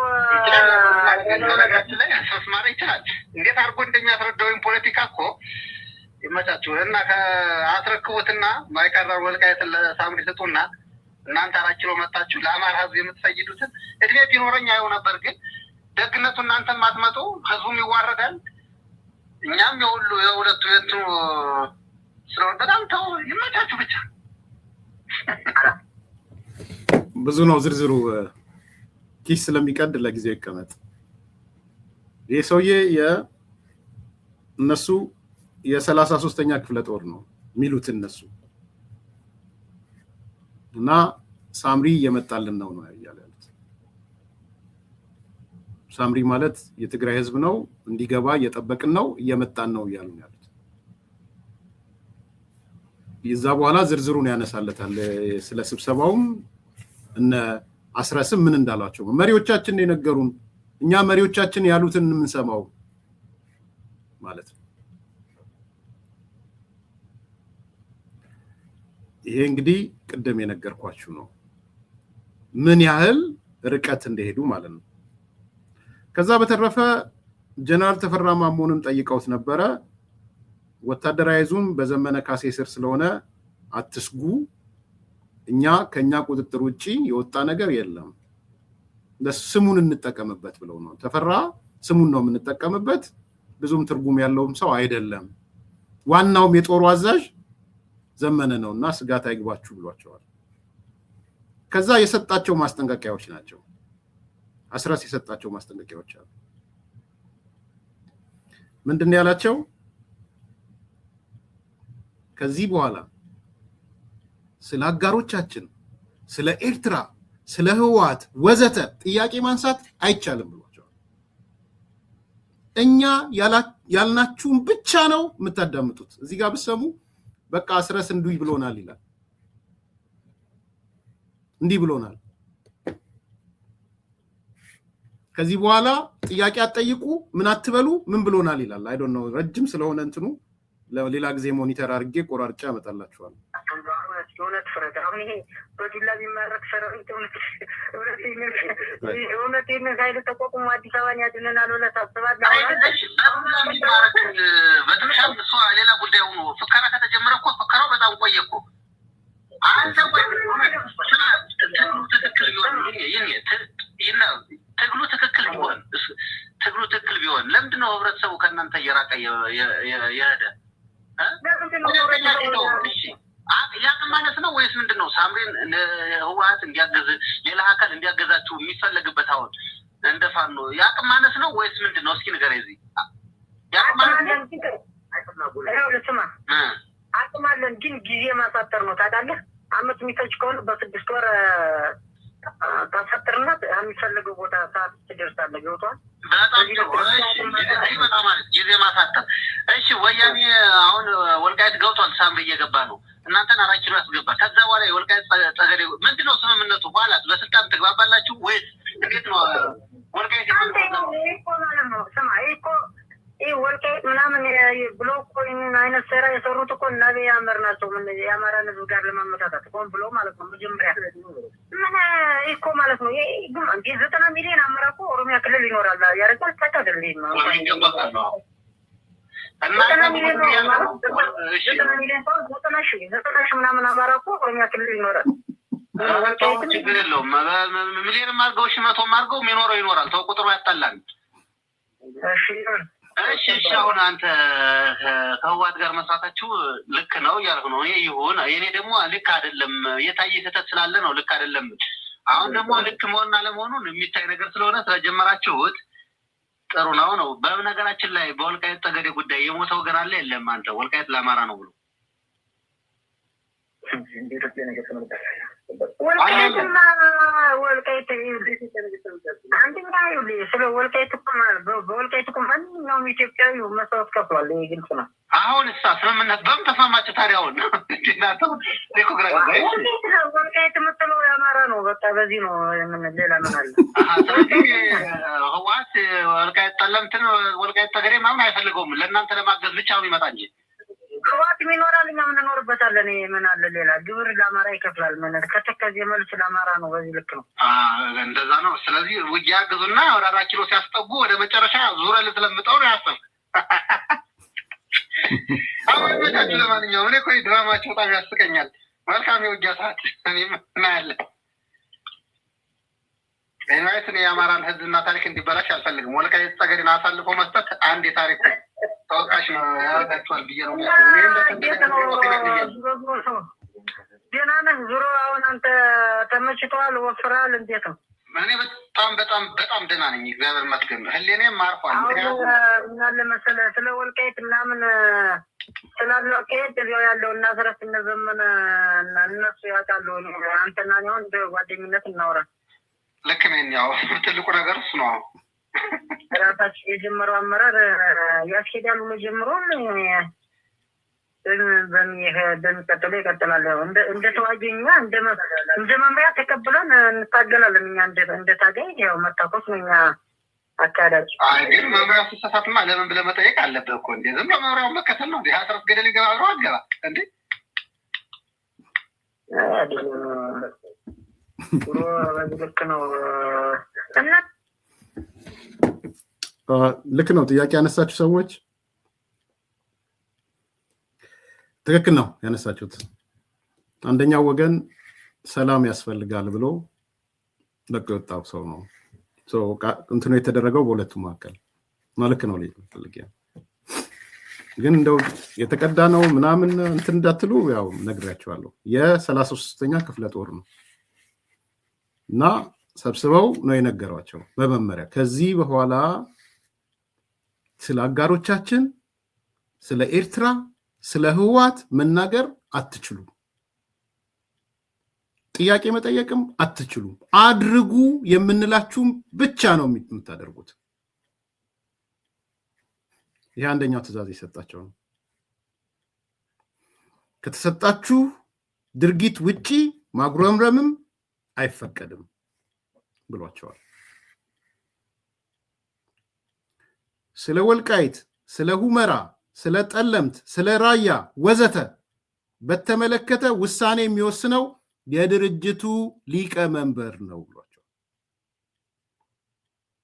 ነገራችን ላይ አስማራ ይችላል እንዴት አድርጎ እንደሚያስረዳው ፖለቲካ እኮ ይመቻችሁ እና ከአስረክቡትና ማይካድራ ወልቃይትን ለሳምሪ ስጡና እናንተ 4 ኪሎ መጣችሁ ለአማራ ህዝብ የምትፈይዱትን እድሜ ቢኖረኝ አየው ነበር። ግን ደግነቱ እናንተም ማትመጡ ህዝቡም ይዋረዳል። እኛም የሁሉ የሁለቱ የቱ ስለሆነ በጣም ተው ይመቻችሁ ብቻ። ብዙ ነው ዝርዝሩ ኪስ ስለሚቀድ ለጊዜው ይቀመጥ። ይሄ ሰውዬ የእነሱ የ33ኛ ክፍለ ጦር ነው የሚሉት እነሱ እና ሳምሪ እየመጣልን ነው ያያለ ያሉት። ሳምሪ ማለት የትግራይ ህዝብ ነው እንዲገባ እየጠበቅን ነው እየመጣን ነው እያሉ ያሉት። ይዛ በኋላ ዝርዝሩን ያነሳለታል። ስለ ስብሰባውም እነ አስረስም ምን እንዳሏቸው መሪዎቻችን የነገሩን እኛ መሪዎቻችን ያሉትን የምንሰማው ማለት ነው። ይሄ እንግዲህ ቅድም የነገርኳችሁ ነው ምን ያህል ርቀት እንደሄዱ ማለት ነው። ከዛ በተረፈ ጀነራል ተፈራ ማሞንም ጠይቀውት ነበረ። ወታደራዊ ዙም በዘመነ ካሴ ስር ስለሆነ አትስጉ፣ እኛ ከኛ ቁጥጥር ውጪ የወጣ ነገር የለም፣ ለስሙን እንጠቀምበት ብለው ነው። ተፈራ ስሙን ነው የምንጠቀምበት፣ ብዙም ትርጉም ያለውም ሰው አይደለም፣ ዋናውም የጦሩ አዛዥ ዘመነ ነውና ስጋት አይግባችሁ ብሏቸዋል። ከዛ የሰጣቸው ማስጠንቀቂያዎች ናቸው። አስራስ የሰጣቸው ማስጠንቀቂያዎች አሉ። ምንድነው ያላቸው? ከዚህ በኋላ ስለ አጋሮቻችን፣ ስለ ኤርትራ፣ ስለ ህወሓት ወዘተ ጥያቄ ማንሳት አይቻልም ብሏቸዋል። እኛ ያልናችሁን ብቻ ነው የምታዳምጡት። እዚህ ጋር ብትሰሙ በቃ አስረስ እንዲህ ብሎናል ይላል። እንዲህ ብሎናል፣ ከዚህ በኋላ ጥያቄ አትጠይቁ፣ ምን አትበሉ፣ ምን ብሎናል ይላል። አይ ዶንት ኖ ረጅም ስለሆነ እንትኑ ለሌላ ጊዜ ሞኒተር አድርጌ ቆራርጬ አመጣላችኋለሁ። እውነት ፍረድ። አሁን ይሄ በዱላ ቢማረክ ሰራዊት እውነቴን ኃይል ተቋቁሞ አዲስ አበባን ያድነናል ብለህ ታስባለህ? በትንሻም እሷ ሌላ ጉዳይ ሆኖ ፍከራ ከተጀመረ እኮ ፍከራው በጣም ቆየ እኮ። አንተ ትግሉ ትክክል ቢሆን ትግሉ ትክክል ቢሆን ለምንድን ነው ህብረተሰቡ ከእናንተ እየራቀ የሄደ? ያቅም ማነስ ነው ወይስ ምንድን ነው? ሳምሪን ህወሓት እንዲያገዝ ሌላ አካል እንዲያገዛችሁ የሚፈለግበት አሁን እንደ ፋኖ ያቅም ማነስ ነው ወይስ ምንድን ነው? እስኪ ንገረኝ። እዚህ ያቅም ማነስ አቅም አለን ግን ጊዜ ማሳጠር ነው ታውቃለህ። አመት የሚፈጅ ከሆነ በ6 ወር ታሳጥርና የሚፈልገው ቦታ ሰዓት ትደርሳለህ። ገብቶሃል? በጣም ጊዜ ማሳጠር። እሺ ወያኔ አሁን ወልቃይት ገብቷል። ሳምሪ እየገባ ነው። እናንተን 4 ኪሎ ያስገባ። ከዛ በኋላ የወልቃይት ጠገዴ ምንድን ነው ስምምነቱ? በኋላ በስልጣን ትግባባላችሁ ወይስ እንዴት ነው? ወልቃይት ስማ ይህ ወልቃይት ምናምን ብሎ እኮ ይህንን አይነት ስራ የሰሩት እኮ እና አብይ አህመድ ናቸው። ምን የአማራን ህዝብ ጋር ለማመታታት ሆን ብሎ ማለት ነው። መጀመሪያ ምን እኮ ማለት ነው 90 ሚሊዮን አማራ እኮ ኦሮሚያ ክልል ይኖራል። ያረጋል ታታደል ነው 90 ሚሊዮን ምናምን አማራ እኮ ኦሮሚያ ክልል ይኖራል። ችግር የለውም። ሚሊዮንም አድርገው ሽመቶም አድርገው የሚኖረው ይኖራል። ተው ቁጥሩ ያጣላል። እሺ አሁን አንተ ከህወሓት ጋር መስራታችሁ ልክ ነው እያልኩ ነው። እኔ ይሁን የኔ ደግሞ ልክ አይደለም የታየ ስህተት ስላለ ነው ልክ አይደለም። አሁን ደግሞ ልክ መሆንና ለመሆኑን የሚታይ ነገር ስለሆነ ስለጀመራችሁት ጥሩ ነው። በነገራችን ላይ በወልቃይት ጠገዴ ጉዳይ የሞተ ወገን አለ የለም? አንተ ወልቃይት ለአማራ ነው ብሎ ወልቃይትና ወልቃይት አንደኛ ስለ ወልቃይት በወልቃይት እኮ ማንኛውም ኢትዮጵያዊ መስዋዕት ከፍሏል። ይሄ ግልጽ ነው። አሁን ስምምነት በምን ተስማማችሁ ታዲያ? አሁን ወልቃይት የምትለው የአማራ ነው። በቃ በዚህ ነው። ሌላ ምን አለ? ስለዚህ ህወሓት ወልቃይት ጠለምትን ወልቃይት ጠገዴ ምናምን አይፈልገውም። ለእናንተ ለማገዝ ብቻ ነው ይመጣ እንጂ ህወሓት ይኖራል፣ እኛ የምንኖርበታለን። ምን አለ ሌላ? ግብር ለአማራ ይከፍላል። ምን ከተከዜ መልስ ለአማራ ነው። በዚህ ልክ ነው። እንደዛ ነው። ስለዚህ ውጊያ ያግዙና ወደ 4 ኪሎ ሲያስጠጉ ወደ መጨረሻ ዙረ ልትለምጠው ነው ያሰብ። አሁን መቻችሁ። ለማንኛውም እኔ እኮ ድራማቸው በጣም ያስቀኛል። መልካም የውጊያ ሰዓት እኔም እናያለን። ኤንዋይስ እኔ የአማራን ህዝብና ታሪክ እንዲበላሽ አልፈልግም። ወልቃይት ጠገዴን አሳልፎ መስጠት አንድ የታሪክ ተወቃሽ ነው ያደርጋቸዋል ብዬ ነው። ደህና ነህ? ዙሮ አሁን አንተ ተመችቶሃል? ወፍረሃል? እንዴት ነው? እኔ በጣም ደህና ነኝ፣ እግዚአብሔር ይመስገን። ህሊኔም አርፏል። ምን አለ መሰለህ ስለ ወልቃይት ምናምን ስላለው አካሄድ እዚያው ያለው እና ስረስ እነዘመነ እነሱ ያውቃሉ። አንተና እኔ አሁን እንደ ጓደኝነት እናውራ። ልክ ነኝ። ያው ትልቁ ነገር እሱ ነው። ራሳቸው የጀመረው አመራር ያስኬዳሉ። መጀመሩን በሚቀጥለው ይቀጥላል። እንደ ተዋጊኛ እንደ መምሪያ ተቀብለን እንታገላለን። እኛ እንደ ታጋይ ያው መታኮስ ነው እኛ አካሄዳችን። ግን መምሪያ ሲሳሳትማ ለምን ብለህ መጠየቅ አለብህ እኮ። እንደ ዝም ብሎ መምሪያውን መከተል ነው። ሀሰረት ገደል ይገባ ብሎ አገባ እንዴ ጥሩ በዚህ ልክ ነው እና ልክ ነው። ጥያቄ ያነሳችሁ ሰዎች ትክክል ነው ያነሳችሁት። አንደኛው ወገን ሰላም ያስፈልጋል ብሎ ለቆ የወጣው ሰው ነው። እንትኑ የተደረገው በሁለቱ መካከል ልክ ነው። ልፈልግ ግን እንደው የተቀዳ ነው ምናምን እንትን እንዳትሉ ያው ነግራችኋለሁ። የ33ኛ ክፍለ ጦር ነው እና ሰብስበው ነው የነገሯቸው በመመሪያ ከዚህ በኋላ ስለ አጋሮቻችን፣ ስለ ኤርትራ፣ ስለ ህወሓት መናገር አትችሉም፣ ጥያቄ መጠየቅም አትችሉም፣ አድርጉ የምንላችሁም ብቻ ነው የምታደርጉት። ይህ አንደኛው ትዕዛዝ የሰጣቸው ነው። ከተሰጣችሁ ድርጊት ውጪ ማጉረምረምም አይፈቀድም ብሏቸዋል። ስለ ወልቃይት፣ ስለ ሁመራ፣ ስለ ጠለምት፣ ስለ ራያ ወዘተ በተመለከተ ውሳኔ የሚወስነው የድርጅቱ ሊቀመንበር ነው ብሏቸዋል።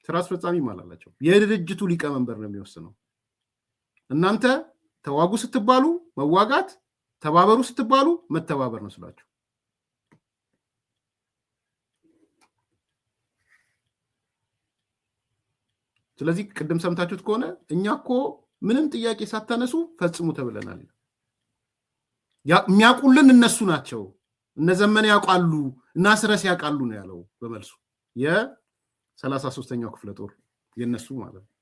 ስራ አስፈጻሚ ማላላቸው የድርጅቱ ሊቀመንበር ነው የሚወስነው። እናንተ ተዋጉ ስትባሉ መዋጋት፣ ተባበሩ ስትባሉ መተባበር ነው ስላችሁ። ስለዚህ ቅድም ሰምታችሁት ከሆነ እኛ እኮ ምንም ጥያቄ ሳታነሱ ፈጽሙ ተብለናል። የሚያውቁልን እነሱ ናቸው። እነ ዘመነ ያውቃሉ እና ስረስ ያውቃሉ ነው ያለው በመልሱ የ33ኛው ክፍለ ጦር የነሱ ማለት ነው።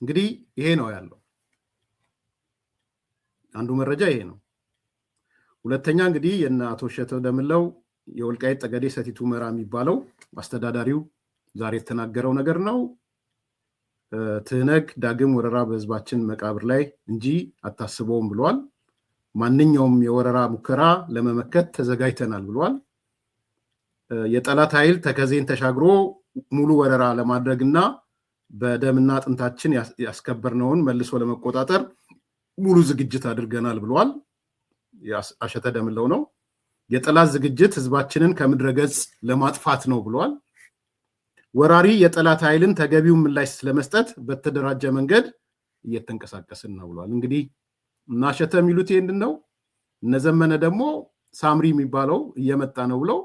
እንግዲህ ይሄ ነው ያለው። አንዱ መረጃ ይሄ ነው። ሁለተኛ እንግዲህ የእነ አቶ እሸተ ደምለው የወልቃይት ጠገዴ ሰቲት ሁመራ የሚባለው አስተዳዳሪው ዛሬ የተናገረው ነገር ነው። ትህነግ ዳግም ወረራ በህዝባችን መቃብር ላይ እንጂ አታስበውም ብሏል። ማንኛውም የወረራ ሙከራ ለመመከት ተዘጋጅተናል ብሏል። የጠላት ኃይል ተከዜን ተሻግሮ ሙሉ ወረራ ለማድረግና በደምና አጥንታችን ያስከበርነውን መልሶ ለመቆጣጠር ሙሉ ዝግጅት አድርገናል ብሏል። አሸተ ደምለው ነው። የጠላት ዝግጅት ህዝባችንን ከምድረ ገጽ ለማጥፋት ነው ብሏል። ወራሪ የጠላት ኃይልን ተገቢውን ምላሽ ለመስጠት በተደራጀ መንገድ እየተንቀሳቀስን ነው ብሏል። እንግዲህ እና አሸተ የሚሉት ይሄንን ነው። እነ ዘመነ ደግሞ ሳምሪ የሚባለው እየመጣ ነው ብለው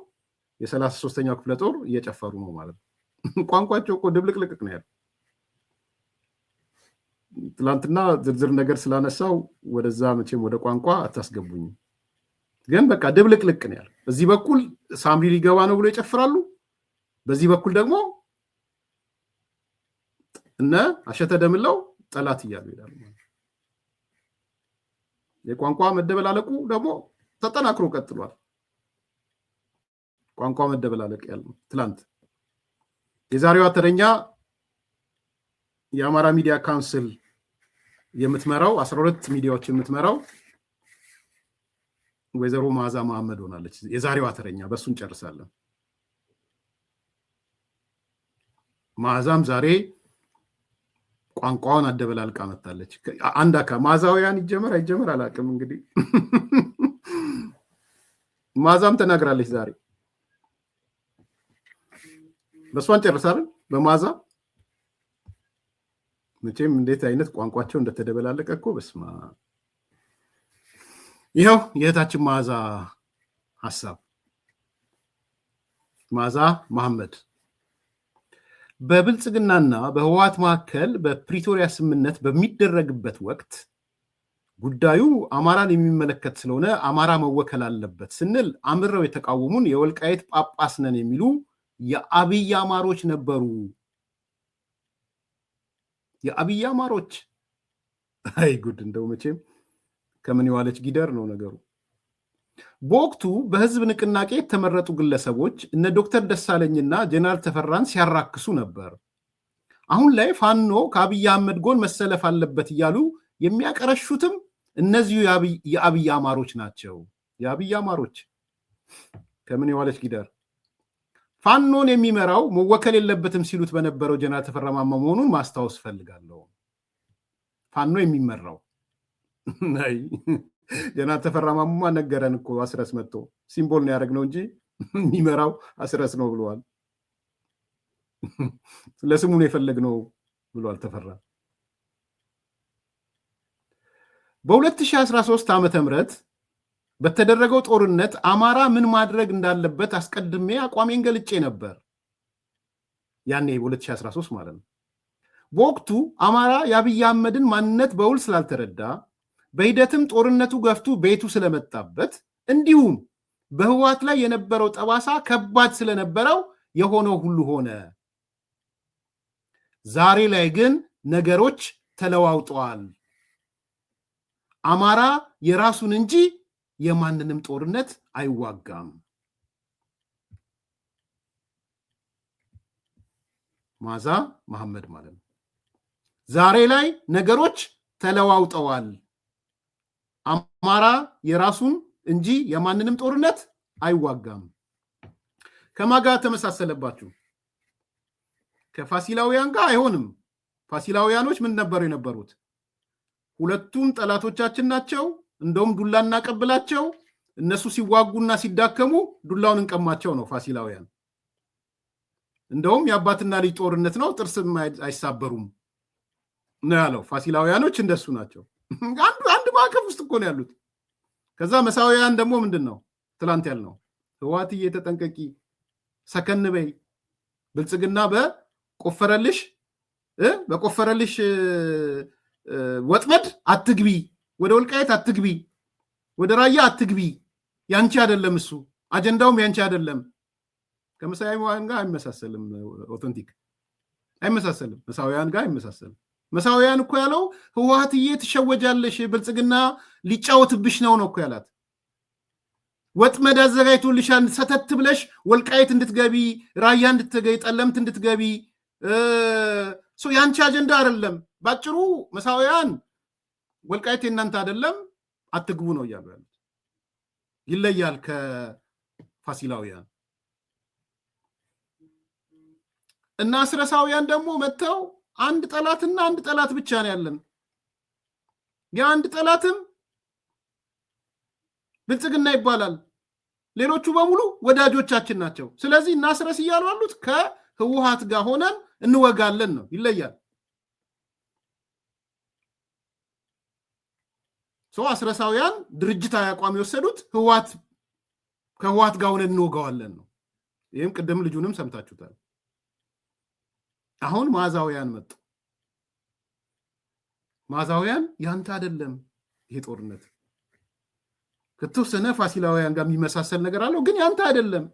የ33ኛው ክፍለ ጦር እየጨፈሩ ነው ማለት ነው። ቋንቋቸው እኮ ድብልቅልቅ ነው ያለው። ትላንትና ዝርዝር ነገር ስላነሳው ወደዛ መቼም ወደ ቋንቋ አታስገቡኝ። ግን በቃ ድብልቅልቅ ነው ያለው። በዚህ በኩል ሳምሪ ሊገባ ነው ብሎ ይጨፍራሉ። በዚህ በኩል ደግሞ እነ አሸተ ደምለው ጠላት እያሉ ይላሉ። የቋንቋ መደበላለቁ ደግሞ ተጠናክሮ ቀጥሏል። ቋንቋ መደበላለቅ ያለው ትላንት የዛሬዋ ተረኛ የአማራ ሚዲያ ካውንስል የምትመራው 12 ሚዲያዎች የምትመራው ወይዘሮ መዓዛ መሐመድ ሆናለች። የዛሬዋ ተረኛ በሱ እንጨርሳለን። መዓዛም ዛሬ ቋንቋውን አደበላልቃ መጣለች። አንድ አካ መዓዛውያን ይጀመር አይጀመር አላውቅም። እንግዲህ መዓዛም ተናግራለች ዛሬ። በሷ እንጨርሳለን። በመዓዛ መቼም እንዴት አይነት ቋንቋቸው እንደተደበላለቀ እኮ በስማ ይኸው የእህታችን መዓዛ ሐሳብ። መዓዛ መሐመድ በብልጽግናና በህወሓት መካከል በፕሪቶሪያ ስምምነት በሚደረግበት ወቅት ጉዳዩ አማራን የሚመለከት ስለሆነ አማራ መወከል አለበት ስንል አምረው የተቃወሙን የወልቃይት ጳጳስ ነን የሚሉ የአብይ አማሮች ነበሩ። የአብይ አማሮች አይ ጉድ! እንደው መቼም ከምን የዋለች ጊደር ነው ነገሩ። በወቅቱ በህዝብ ንቅናቄ የተመረጡ ግለሰቦች እነ ዶክተር ደሳለኝና ጀነራል ተፈራን ሲያራክሱ ነበር። አሁን ላይ ፋኖ ከአብይ አህመድ ጎን መሰለፍ አለበት እያሉ የሚያቀረሹትም እነዚሁ የአብይ አማሮች ናቸው። የአብይ አማሮች ከምን የዋለች ጊደር። ፋኖን የሚመራው መወከል የለበትም ሲሉት በነበረው ጀነራል ተፈራ ማሞ መሆኑን ማስታወስ ፈልጋለሁ። ፋኖ የሚመራው ናይ ጀነራል ተፈራ ማሞ ነገረን እኮ አስረስ መጥቶ ሲምቦል ነው ያደረግነው እንጂ የሚመራው አስረስ ነው ብለዋል። ለስሙ ነው የፈለግነው ብለዋል ተፈራ። በ2013 ዓመተ ምህረት በተደረገው ጦርነት አማራ ምን ማድረግ እንዳለበት አስቀድሜ አቋሜን ገልጬ ነበር። ያኔ በ2013 ማለት ነው። በወቅቱ አማራ የአብይ አህመድን ማንነት በውል ስላልተረዳ በሂደትም ጦርነቱ ገፍቱ ቤቱ ስለመጣበት እንዲሁም በህወሓት ላይ የነበረው ጠባሳ ከባድ ስለነበረው የሆነው ሁሉ ሆነ። ዛሬ ላይ ግን ነገሮች ተለዋውጠዋል። አማራ የራሱን እንጂ የማንንም ጦርነት አይዋጋም። መዓዛ መሐመድ ማለት ነው። ዛሬ ላይ ነገሮች ተለዋውጠዋል። አማራ የራሱን እንጂ የማንንም ጦርነት አይዋጋም። ከማጋ ተመሳሰለባችሁ? ከፋሲላውያን ጋር አይሆንም። ፋሲላውያኖች ምን ነበሩ የነበሩት? ሁለቱም ጠላቶቻችን ናቸው። እንደውም ዱላ እናቀብላቸው፣ እነሱ ሲዋጉና ሲዳከሙ ዱላውን እንቀማቸው ነው ፋሲላውያን። እንደውም የአባትና ልጅ ጦርነት ነው፣ ጥርስም አይሳበሩም ነው ያለው። ፋሲላውያኖች እንደሱ ናቸው። አንድ ማዕቀፍ ውስጥ እኮ ነው ያሉት። ከዛ መሳውያን ደግሞ ምንድን ነው ትላንት ያልነው? ህወሓትዬ ተጠንቀቂ፣ ሰከን በይ ብልጽግና በቆፈረልሽ ወጥመድ አትግቢ ወደ ወልቃይት አትግቢ ወደ ራያ አትግቢ ያንቺ አይደለም እሱ አጀንዳውም ያንቺ አይደለም ከመሳያውያን ጋር አይመሳሰልም ኦተንቲክ አይመሳሰልም መሳያውያን ጋር አይመሳሰልም መሳያውያን እኮ ያለው ህወሓትዬ ትሸወጃለሽ ብልጽግና ሊጫወትብሽ ነው እኮ ያላት ወጥመድ አዘጋጅቶልሻል ሰተት ብለሽ ወልቃይት እንድትገቢ ራያ እንድትገቢ ጠለምት እንድትገቢ ያንቺ አጀንዳ አይደለም ባጭሩ መሳያውያን ወልቃይት እናንተ አይደለም አትግቡ ነው እያሉ ያሉት ይለያል ከፋሲላውያን እና አስረሳውያን ደግሞ መተው አንድ ጠላትና አንድ ጠላት ብቻ ነው ያለን የአንድ ጠላትም ብልጽግና ይባላል ሌሎቹ በሙሉ ወዳጆቻችን ናቸው ስለዚህ እናስረስ ይያሉ አሉት ከህወሓት ጋር ሆነን እንወጋለን ነው ይለያል አስረሳውያን ድርጅታዊ አቋም የወሰዱት ከህወሓት ጋር ሆነን እንወጋዋለን ነው ይሄም ቅድም ልጁንም ሰምታችሁታል አሁን ማዛውያን መጡ ማዛውያን ያንተ አይደለም ይሄ ጦርነት ከተወሰነ ፋሲላውያን ጋር የሚመሳሰል ነገር አለው ግን ያንተ አይደለም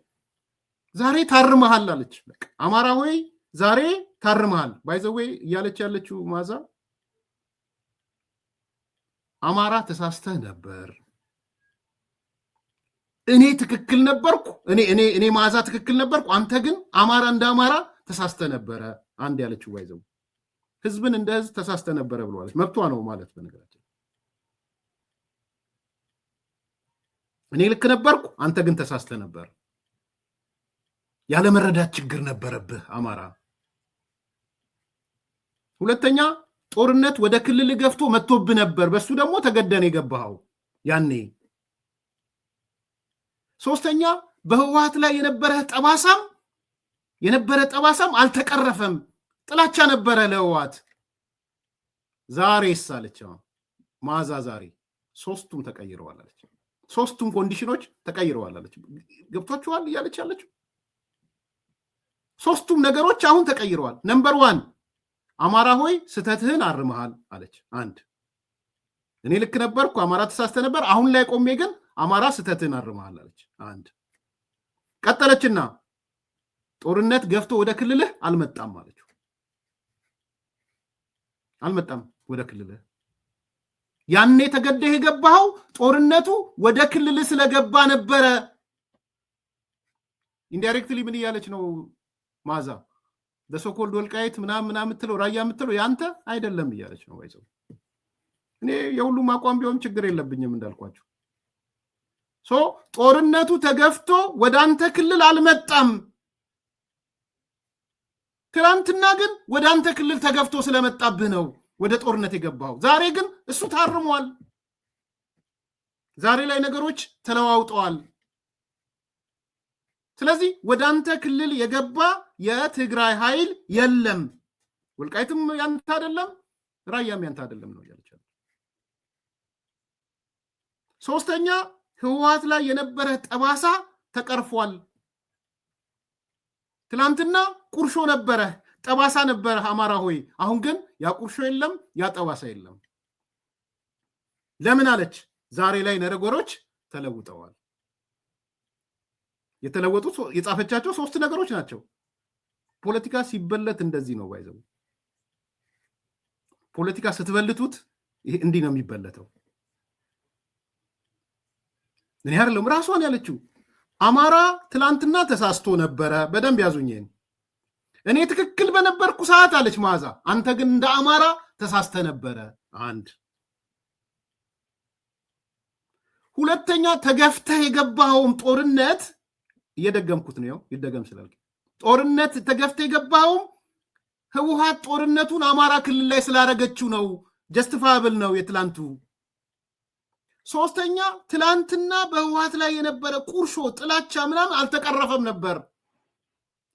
ዛሬ ታርመሃል አለች በቃ አማራ ሆይ ዛሬ ታርመሃል ባይዘዌ እያለች ያለችው ማዛ አማራ ተሳስተህ ነበር እኔ ትክክል ነበርኩ እኔ ማዛ ትክክል ነበርኩ አንተ ግን አማራ እንደ አማራ ተሳስተህ ነበረ አንድ ያለችው ባይዘው ህዝብን እንደ ህዝብ ተሳስተህ ነበረ ብለዋለች መብቷ ነው ማለት በነገራችን እኔ ልክ ነበርኩ አንተ ግን ተሳስተህ ነበር ያለ መረዳት ችግር ነበረብህ አማራ ሁለተኛ ጦርነት ወደ ክልል ገፍቶ መጥቶብ ነበር በሱ ደግሞ ተገደነ የገባው ያኔ ሶስተኛ በህወሓት ላይ የነበረ ጠባሳም አልተቀረፈም ጥላቻ ነበረ ለህወሓት ዛሬ ሳለችው ማዛ ዛሬ ሶስቱም ተቀይረዋል አለች ሶስቱም ኮንዲሽኖች ተቀይረዋል አለች ገብቷችኋል እያለች ያለችው ሶስቱም ነገሮች አሁን ተቀይረዋል ነምበር 1 አማራ ሆይ ስተትህን አርመሃል አለች አንድ እኔ ልክ ነበርኩ አማራ ተሳስተ ነበር አሁን ላይ ቆሜ ግን አማራ ስተትህን አርመሃል አለች አንድ ቀጠለችና ጦርነት ገፍቶ ወደ ክልልህ አልመጣም አለች አልመጣም ወደ ክልልህ ያኔ ተገደህ የገባው ጦርነቱ ወደ ክልልህ ስለገባ ነበረ ኢንዳይሬክትሊ ምን ያለች ነው ማዛ በሶኮልድ ወልቃይት ምናምን ምትለው ራያ ምትለው ያንተ አይደለም እያለች ነው ባይዘው እኔ የሁሉም አቋም ቢሆን ችግር የለብኝም እንዳልኳችሁ ጦርነቱ ተገፍቶ ወደ አንተ ክልል አልመጣም ትላንትና ግን ወደ አንተ ክልል ተገፍቶ ስለመጣብህ ነው ወደ ጦርነት የገባው ዛሬ ግን እሱ ታርሟል ዛሬ ላይ ነገሮች ተለዋውጠዋል ስለዚህ ወደ አንተ ክልል የገባ የትግራይ ኃይል የለም ወልቃይትም ያንተ አይደለም ራያም ያንተ አይደለም ነው ያለች ሶስተኛ ህወሓት ላይ የነበረ ጠባሳ ተቀርፏል ትላንትና ቁርሾ ነበረ ጠባሳ ነበረ አማራ ሆይ አሁን ግን ያ ቁርሾ የለም ያ ጠባሳ የለም ለምን አለች ዛሬ ላይ ነገሮች ተለውጠዋል የተለወጡት የጻፈቻቸው ሶስት ነገሮች ናቸው ፖለቲካ ሲበለት እንደዚህ ነው ባይዘው ፖለቲካ ስትበልቱት እንዲህ ነው የሚበለተው እኔ አይደለም ራሷን ያለችው አማራ ትላንትና ተሳስቶ ነበረ በደንብ ያዙኝኝ እኔ ትክክል በነበርኩ ሰዓት አለች ማዛ አንተ ግን እንደ አማራ ተሳስተ ነበረ አንድ ሁለተኛ ተገፍተህ የገባውን ጦርነት እየደገምኩት ነው ይደገም ስላልክ ጦርነት ተገፍተህ የገባው ህወሓት ጦርነቱን አማራ ክልል ላይ ስላረገችው ነው ጀስቲፋብል ነው የትላንቱ ሶስተኛ ትላንትና በህወሓት ላይ የነበረ ቁርሾ ጥላቻ ምናምን አልተቀረፈም ነበር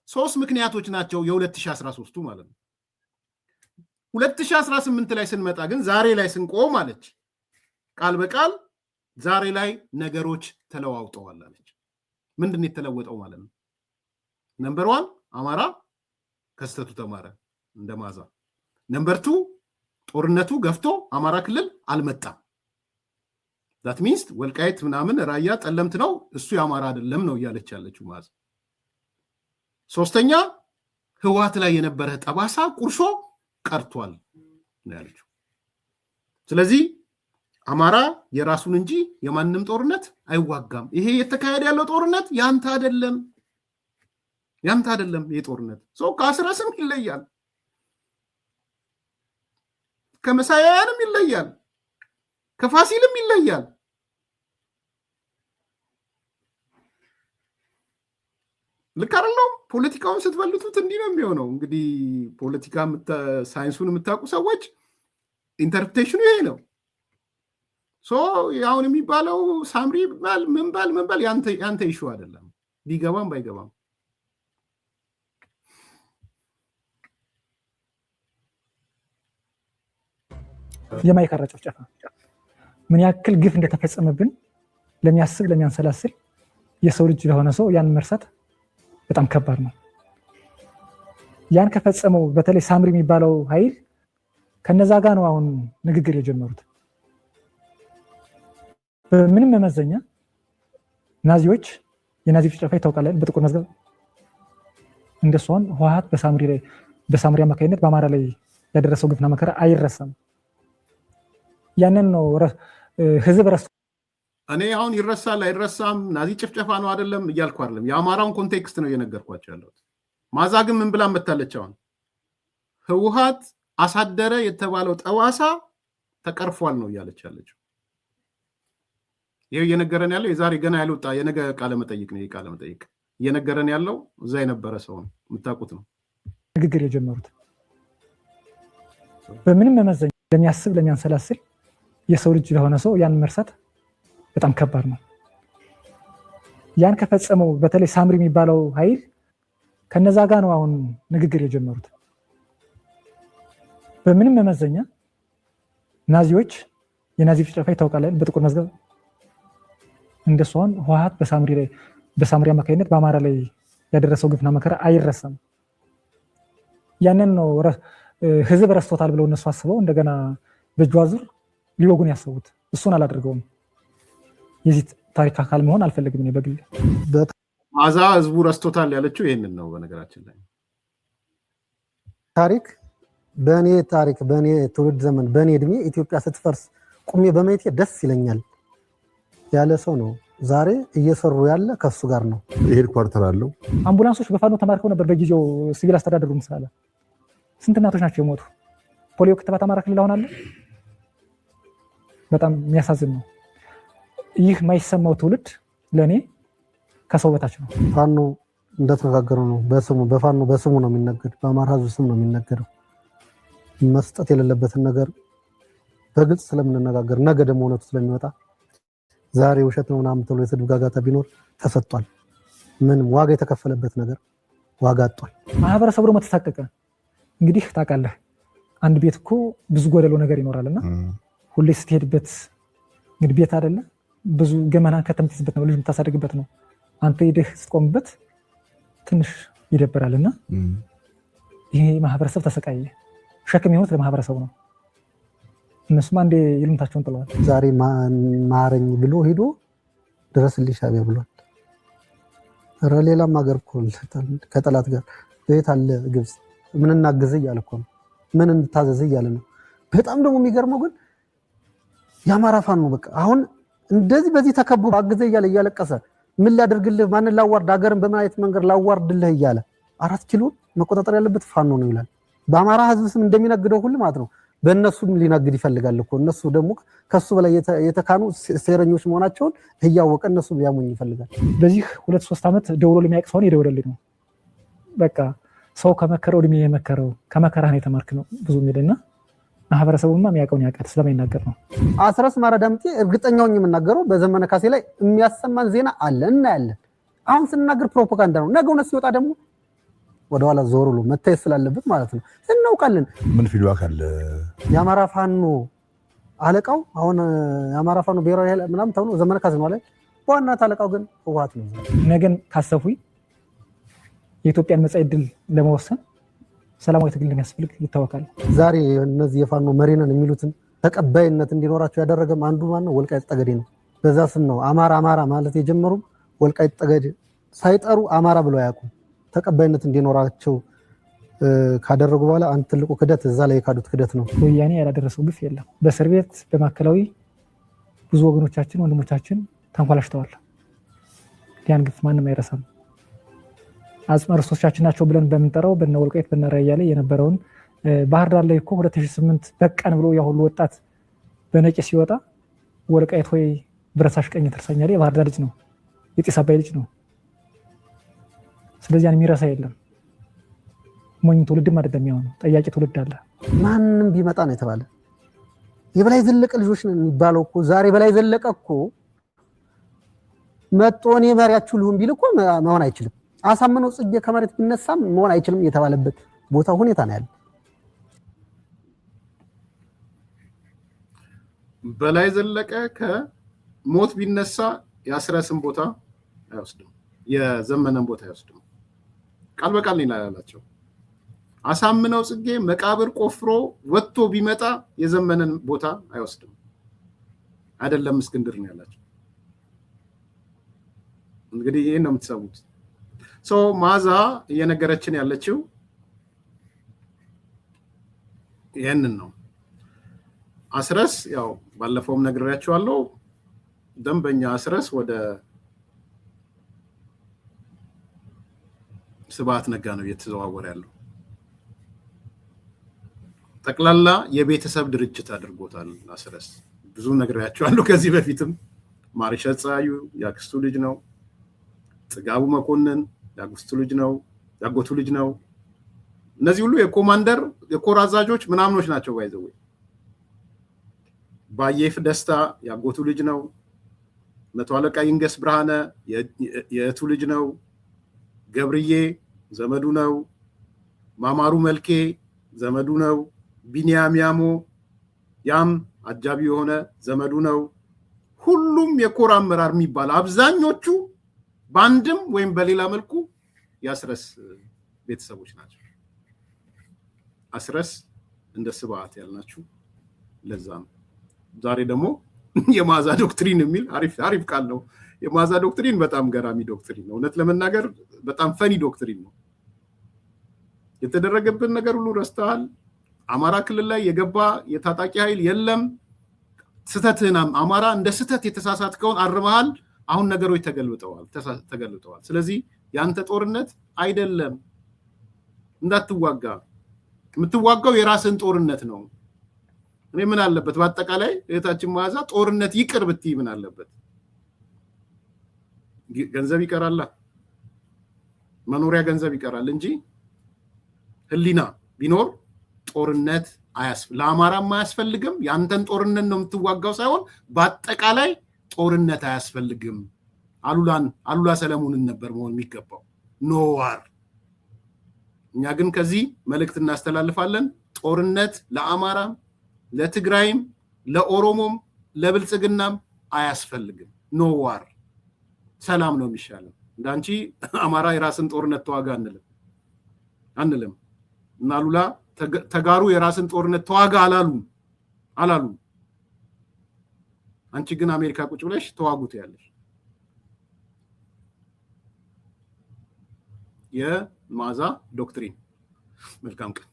ሶስት ምክንያቶች ናቸው የ2013 ማለት ነው 2018 ላይ ስንመጣ ግን ዛሬ ላይ ስንቆም አለች ቃል በቃል ዛሬ ላይ ነገሮች ተለዋውጠዋል አለች ምንድነው የተለወጠው ማለት ነው ነምበር 1 አማራ ከስተቱ ተማረ እንደማዛ። ነምበር 2 ጦርነቱ ገፍቶ አማራ ክልል አልመጣም። that means ወልቃይት ምናምን ራያ ጠለምት ነው እሱ የአማራ አይደለም ነው እያለች ያለችው ማዛ። ሶስተኛ ህወሓት ላይ የነበረ ጠባሳ ቁርሾ ቀርቷል ነው ያለችው። ስለዚህ አማራ የራሱን እንጂ የማንንም ጦርነት አይዋጋም። ይሄ የተካሄደ ያለው ጦርነት ያንተ አይደለም ይሄ ጦርነት ሰው ከአስረስም ይለያል፣ ከመሳያንም ይለያል፣ ከፋሲልም ይለያል። ልክ አይደለም። ፖለቲካውን ስትበልቱት እንዲህ ነው የሚሆነው። እንግዲህ ፖለቲካ ሳይንሱን የምታውቁ ሰዎች ኢንተርፕሬቴሽኑ ይሄ ነው። አሁን የሚባለው ሳምሪ ምን ባል ያንተ ኢሹ አይደለም፣ ቢገባም ባይገባም። የማይካድራ ጭፍጨፋ ምን ያክል ግፍ እንደተፈጸመብን ለሚያስብ ለሚያንሰላስል የሰው ልጅ ለሆነ ሰው ያን መርሳት በጣም ከባድ ነው። ያን ከፈጸመው በተለይ ሳምሪ የሚባለው ኃይል ከነዛ ጋር ነው አሁን ንግግር የጀመሩት። በምንም መመዘኛ ናዚዎች የናዚ ጭፍጨፋ ይታወቃል። በጥቁር መዝገብ እንደሷን ህወሓት በሳምሪ አማካኝነት በአማራ ላይ ያደረሰው ግፍና መከራ አይረሳም። ያንን ነው ህዝብ ረስቶ እኔ አሁን ይረሳል አይረሳም ናዚ ጭፍጨፋ ነው አይደለም እያልኩ አይደለም። የአማራውን ኮንቴክስት ነው እየነገርኳቸው ያለሁት። ማዛ ግን ምን ብላ መታለች? አሁን ህወሓት አሳደረ የተባለው ጠዋሳ ተቀርፏል ነው እያለች ያለችው። ይሄ እየነገረን ያለው የዛሬ ገና ያልወጣ የነገ ቃለ መጠይቅ ነው። ቃለ መጠይቅ እየነገረን ያለው እዛ የነበረ ሰው ነው፣ የምታውቁት ነው ንግግር የጀመሩት። በምንም መመዘኛ ለሚያስብ ለሚያንሰላስል የሰው ልጅ ለሆነ ሰው ያን መርሳት በጣም ከባድ ነው። ያን ከፈጸመው በተለይ ሳምሪ የሚባለው ኃይል ከነዛ ጋር ነው አሁን ንግግር የጀመሩት። በምንም መመዘኛ ናዚዎች የናዚ ጭፍጨፋ ይታወቃል። በጥቁር መዝገብ እንደሷን ህወሓት በሳምሪ አማካኝነት በአማራ ላይ ያደረሰው ግፍና መከራ አይረሳም። ያንን ነው ህዝብ ረስቶታል ብለው እነሱ አስበው እንደገና በእጁ አዙር ሊወጉን ያሰቡት። እሱን አላደርገውም። የዚህ ታሪክ አካል መሆን አልፈልግም። እኔ በግል ማዛ ህዝቡ ረስቶታል ያለችው ይሄንን ነው። በነገራችን ላይ በእኔ ትውልድ ዘመን በእኔ እድሜ ኢትዮጵያ ስትፈርስ ቁሜ በማየቴ ደስ ይለኛል ያለ ሰው ነው ዛሬ እየሰሩ ያለ ከሱ ጋር ነው። ይሄድ ኳርተር አለው። አምቡላንሶች በፋኖ ተማርከው ነበር በጊዜው ሲቪል አስተዳደሩ ምሳሌ። ስንት እናቶች ናቸው የሞቱ? ፖሊዮ ክትባት አማራ ክልል አሁን አለ። በጣም የሚያሳዝን ነው። ይህ የማይሰማው ትውልድ ለእኔ ከሰው በታች ነው። ፋኖ እንደተነጋገረው ነው። በፋኖ በስሙ ነው የሚነገድ፣ በአማራ ህዝብ ስም ነው የሚነገደው። መስጠት የሌለበትን ነገር በግልጽ ስለምንነጋገር ነገ ደግሞ እውነቱ ስለሚወጣ ዛሬ ውሸት ነው ምናምን ተብሎ የስድብ ጋጋታ ቢኖር ተሰጥቷል። ምንም ዋጋ የተከፈለበት ነገር ዋጋ አጥቷል። ማህበረሰቡ ደግሞ ተሳቀቀ። እንግዲህ ታውቃለህ አንድ ቤት እኮ ብዙ ጎደሎ ነገር ይኖራልና ሁሌ ስትሄድበት እንግዲህ ቤት አይደለ ብዙ ገመና ከተምትይዝበት ነው፣ ልጅ የምታሳድግበት ነው። አንተ ሄደህ ስትቆምበት ትንሽ ይደበራልና ይሄ ማህበረሰብ ተሰቃየ። ሸክም የሆኑት ለማህበረሰቡ ነው። እነሱም አንዴ ይሉምታቸውን ጥለዋል። ዛሬ ማረኝ ብሎ ሄዶ ድረስልኝ ሻዕቢያ ብሏል። ኧረ ሌላም ሀገር እኮ ከጠላት ጋር ቤት አለ ግብፅ ምን እናግዝ እያለ እኮ ነው፣ ምን እንታዘዝ እያለ ነው። በጣም ደግሞ የሚገርመው ግን የአማራ ፋኖ ነው በቃ አሁን እንደዚህ በዚህ ተከቦ አግዘ እያለ እያለቀሰ ምን ላደርግልህ ማንን ላዋርድ ሀገርን በምን አይነት መንገድ ላዋርድልህ እያለ 4 ኪሎ መቆጣጠር ያለበት ፋኖ ነው ይላል። በአማራ ህዝብ ስም እንደሚነግደው ሁሉ ማለት ነው በእነሱም ሊነግድ ይፈልጋል እኮ። እነሱ ደግሞ ከሱ በላይ የተካኑ ሴረኞች መሆናቸውን እያወቀ እነሱ ሊያሙኝ ይፈልጋል። በዚህ 2-3 ዓመት ደውሎ ለሚያውቅ ሰው የደወለልኝ ነው። በቃ ሰው ከመከረው እድሜ የመከረው ከመከራህ ነው የተማርክ ነው ብዙ የሚልና ማህበረሰቡማ የሚያውቀውን ያውቃል ስለማይናገር ነው። አስረስ ማረ ዳምጤ እርግጠኛው የምናገረው በዘመነ ካሴ ላይ የሚያሰማን ዜና አለ እናያለን። አሁን ስንናገር ፕሮፓጋንዳ ነው። ነገ እውነት ሲወጣ ደግሞ ወደኋላ ዞር ብሎ መታየት ስላለበት ማለት ነው እናውቃለን። ምን ፊድባክ አለ? የአማራ ፋኖ አለቃው አሁን የአማራ ፋኖ ብሔራዊ ኃይል ምናምን ተብሎ ዘመነ ካሴ ነው አለ። በዋናነት አለቃው ግን ህወሓት ነው። ነገን ካሰፉኝ የኢትዮጵያን መጻኢ ዕድል ለመወሰን ሰላማዊ ትግል እንደሚያስፈልግ ይታወቃል። ዛሬ እነዚህ የፋኖ መሪ ነን የሚሉትን ተቀባይነት እንዲኖራቸው ያደረገም አንዱ ማነው? ወልቃይት ጠገዴ ነው። በዛ ስም ነው አማራ ማለት የጀመሩም ወልቃይት ጠገዴ ሳይጠሩ አማራ ብለው አያውቁም። ተቀባይነት እንዲኖራቸው ካደረጉ በኋላ አንድ ትልቁ ክደት እዛ ላይ የካዱት ክደት ነው። ወያኔ ያላደረሰው ግፍ የለም። በእስር ቤት በማዕከላዊ ብዙ ወገኖቻችን ወንድሞቻችን ተንኮላሽተዋል። ያን ግፍ ማንም አይረሳም። አጽመ ርስቶቻችን ናቸው ብለን በምንጠራው በነ ወልቃይት በነ ራያ ላይ የነበረውን ባህር ዳር ላይ እኮ 2008 በቀን ብሎ ያ ሁሉ ወጣት በነቂስ ሲወጣ ወልቃይት ሆይ ብረሳሽ ቀኝ ተርሳኛል የባህር ዳር ልጅ ነው፣ የጢስ አባይ ልጅ ነው። ስለዚህ ያን የሚረሳ የለም። ሞኝ ትውልድም አይደለም የሚሆነው፣ ጠያቂ ትውልድ አለ። ማንም ቢመጣ ነው የተባለ የበላይ ዘለቀ ልጆች ነው የሚባለው እኮ ዛሬ በላይ ዘለቀ እኮ መጥቶ እኔ መሪያችሁ ልሁን ቢል እኮ መሆን አይችልም። አሳምነው ጽጌ ከመሬት ቢነሳም መሆን አይችልም የተባለበት ቦታ ሁኔታ ነው ያለው። በላይ ዘለቀ ከሞት ቢነሳ የአስረስን ቦታ አይወስድም፣ የዘመነን ቦታ አይወስድም። ቃል በቃል ነው ያላቸው። አሳምነው ጽጌ መቃብር ቆፍሮ ወጥቶ ቢመጣ የዘመነን ቦታ አይወስድም። አይደለም እስክንድር ነው ያላቸው። እንግዲህ ይሄን ነው የምትሰሙት። ማዛ እየነገረችን ያለችው ይሄንን ነው። አስረስ ያው ባለፈውም ነግሬያችኋለሁ፣ ደንበኛ አስረስ ወደ ስብሐት ነጋ ነው እየተዘዋወረ ያለው። ጠቅላላ የቤተሰብ ድርጅት አድርጎታል አስረስ። ብዙ ነግሬያችኋለሁ ከዚህ በፊትም። ማርሸት ፀሐዩ ያክስቱ ልጅ ነው። ጥጋቡ መኮንን ያክስቱ ልጅ ነው፣ ያጎቱ ልጅ ነው። እነዚህ ሁሉ የኮማንደር የኮር አዛዦች ምናምኖች ናቸው። ባይዘው ባየፍ ደስታ ያጎቱ ልጅ ነው። መቶ አለቃ ይንገስ ብርሃነ የእቱ ልጅ ነው። ገብርዬ ዘመዱ ነው። ማማሩ መልኬ ዘመዱ ነው። ቢኒያም ያሞ ያም አጃቢ የሆነ ዘመዱ ነው። ሁሉም የኮር አመራር የሚባል አብዛኞቹ በአንድም ወይም በሌላ መልኩ የአስረስ ቤተሰቦች ናቸው። አስረስ እንደ ስብሐት ያልናችሁ ለዛ ነው። ዛሬ ደግሞ የማዛ ዶክትሪን የሚል አሪፍ ቃል ነው። የማዛ ዶክትሪን በጣም ገራሚ ዶክትሪን ነው። እውነት ለመናገር በጣም ፈኒ ዶክትሪን ነው። የተደረገብን ነገር ሁሉ ረስተሃል። አማራ ክልል ላይ የገባ የታጣቂ ኃይል የለም። ስተትህን አማራ እንደ ስተት የተሳሳትከውን አርመሃል። አሁን ነገሮች ተገልብጠዋል። ስለዚህ ያንተ ጦርነት አይደለም፣ እንዳትዋጋ። የምትዋጋው የራስን ጦርነት ነው። እኔ ምን አለበት በአጠቃላይ እህታችን ማዛ ጦርነት ይቅር ብትይ ምን አለበት? ገንዘብ ይቀራል፣ መኖሪያ ገንዘብ ይቀራል እንጂ ህሊና ቢኖር ጦርነት ለአማራም አያስፈልግም። ያንተን ጦርነት ነው የምትዋጋው ሳይሆን በአጠቃላይ ጦርነት አያስፈልግም። አሉላ ሰለሞንን ነበር መሆን የሚገባው ኖዋር። እኛ ግን ከዚህ መልእክት እናስተላልፋለን። ጦርነት ለአማራም፣ ለትግራይም፣ ለኦሮሞም፣ ለብልጽግናም አያስፈልግም። ኖዋር ሰላም ነው የሚሻለው። እንዳንቺ አማራ የራስን ጦርነት ተዋጋ አንልም። እና አሉላ ተጋሩ የራስን ጦርነት ተዋጋ አላሉም። አንቺ ግን አሜሪካ ቁጭ ብለሽ ተዋጉት ያለሽ። የማዛ ዶክትሪን። መልካም ቀን።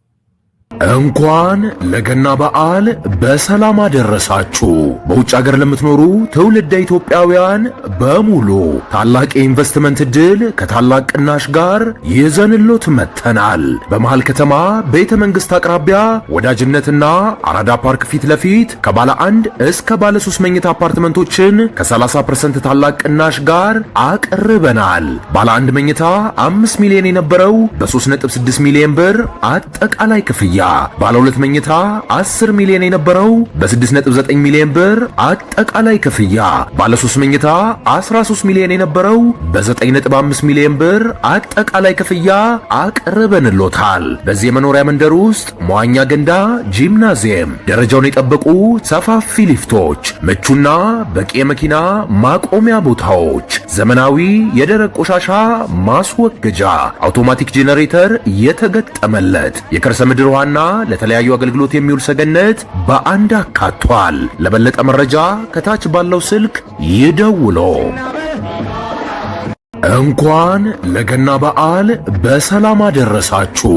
እንኳን ለገና በዓል በሰላም አደረሳችሁ። በውጭ ሀገር ለምትኖሩ ትውልደ ኢትዮጵያውያን በሙሉ ታላቅ የኢንቨስትመንት ዕድል ከታላቅ ቅናሽ ጋር ይዘንሎት መጥተናል። በመሃል ከተማ ቤተ መንግስት አቅራቢያ ወዳጅነትና አራዳ ፓርክ ፊት ለፊት ከባለ 1 እስከ ባለ 3 መኝታ አፓርትመንቶችን ከ30% ታላቅ ቅናሽ ጋር አቅርበናል። ባለ 1 መኝታ 5 ሚሊዮን የነበረው በ3.6 ሚሊዮን ብር አጠቃላይ ክፍያ ባለ 2 መኝታ 10 ሚሊዮን የነበረው በ6.9 ሚሊዮን ብር አጠቃላይ ክፍያ፣ ባለ 3 መኝታ 13 ሚሊዮን የነበረው በ9.5 ሚሊዮን ብር አጠቃላይ ክፍያ አቅርበንሎታል። በዚህ የመኖሪያ መንደር ውስጥ መዋኛ ገንዳ፣ ጂምናዚየም፣ ደረጃውን የጠበቁ ሰፋፊ ሊፍቶች፣ ምቹና በቂ የመኪና ማቆሚያ ቦታዎች፣ ዘመናዊ የደረቅ ቆሻሻ ማስወገጃ፣ አውቶማቲክ ጄኔሬተር የተገጠመለት የከርሰ ምድር ውሃና ለተለያዩ አገልግሎት የሚውል ሰገነት በአንድ አካቷል። ለበለጠ መረጃ ከታች ባለው ስልክ ይደውሉ። እንኳን ለገና በዓል በሰላም አደረሳችሁ።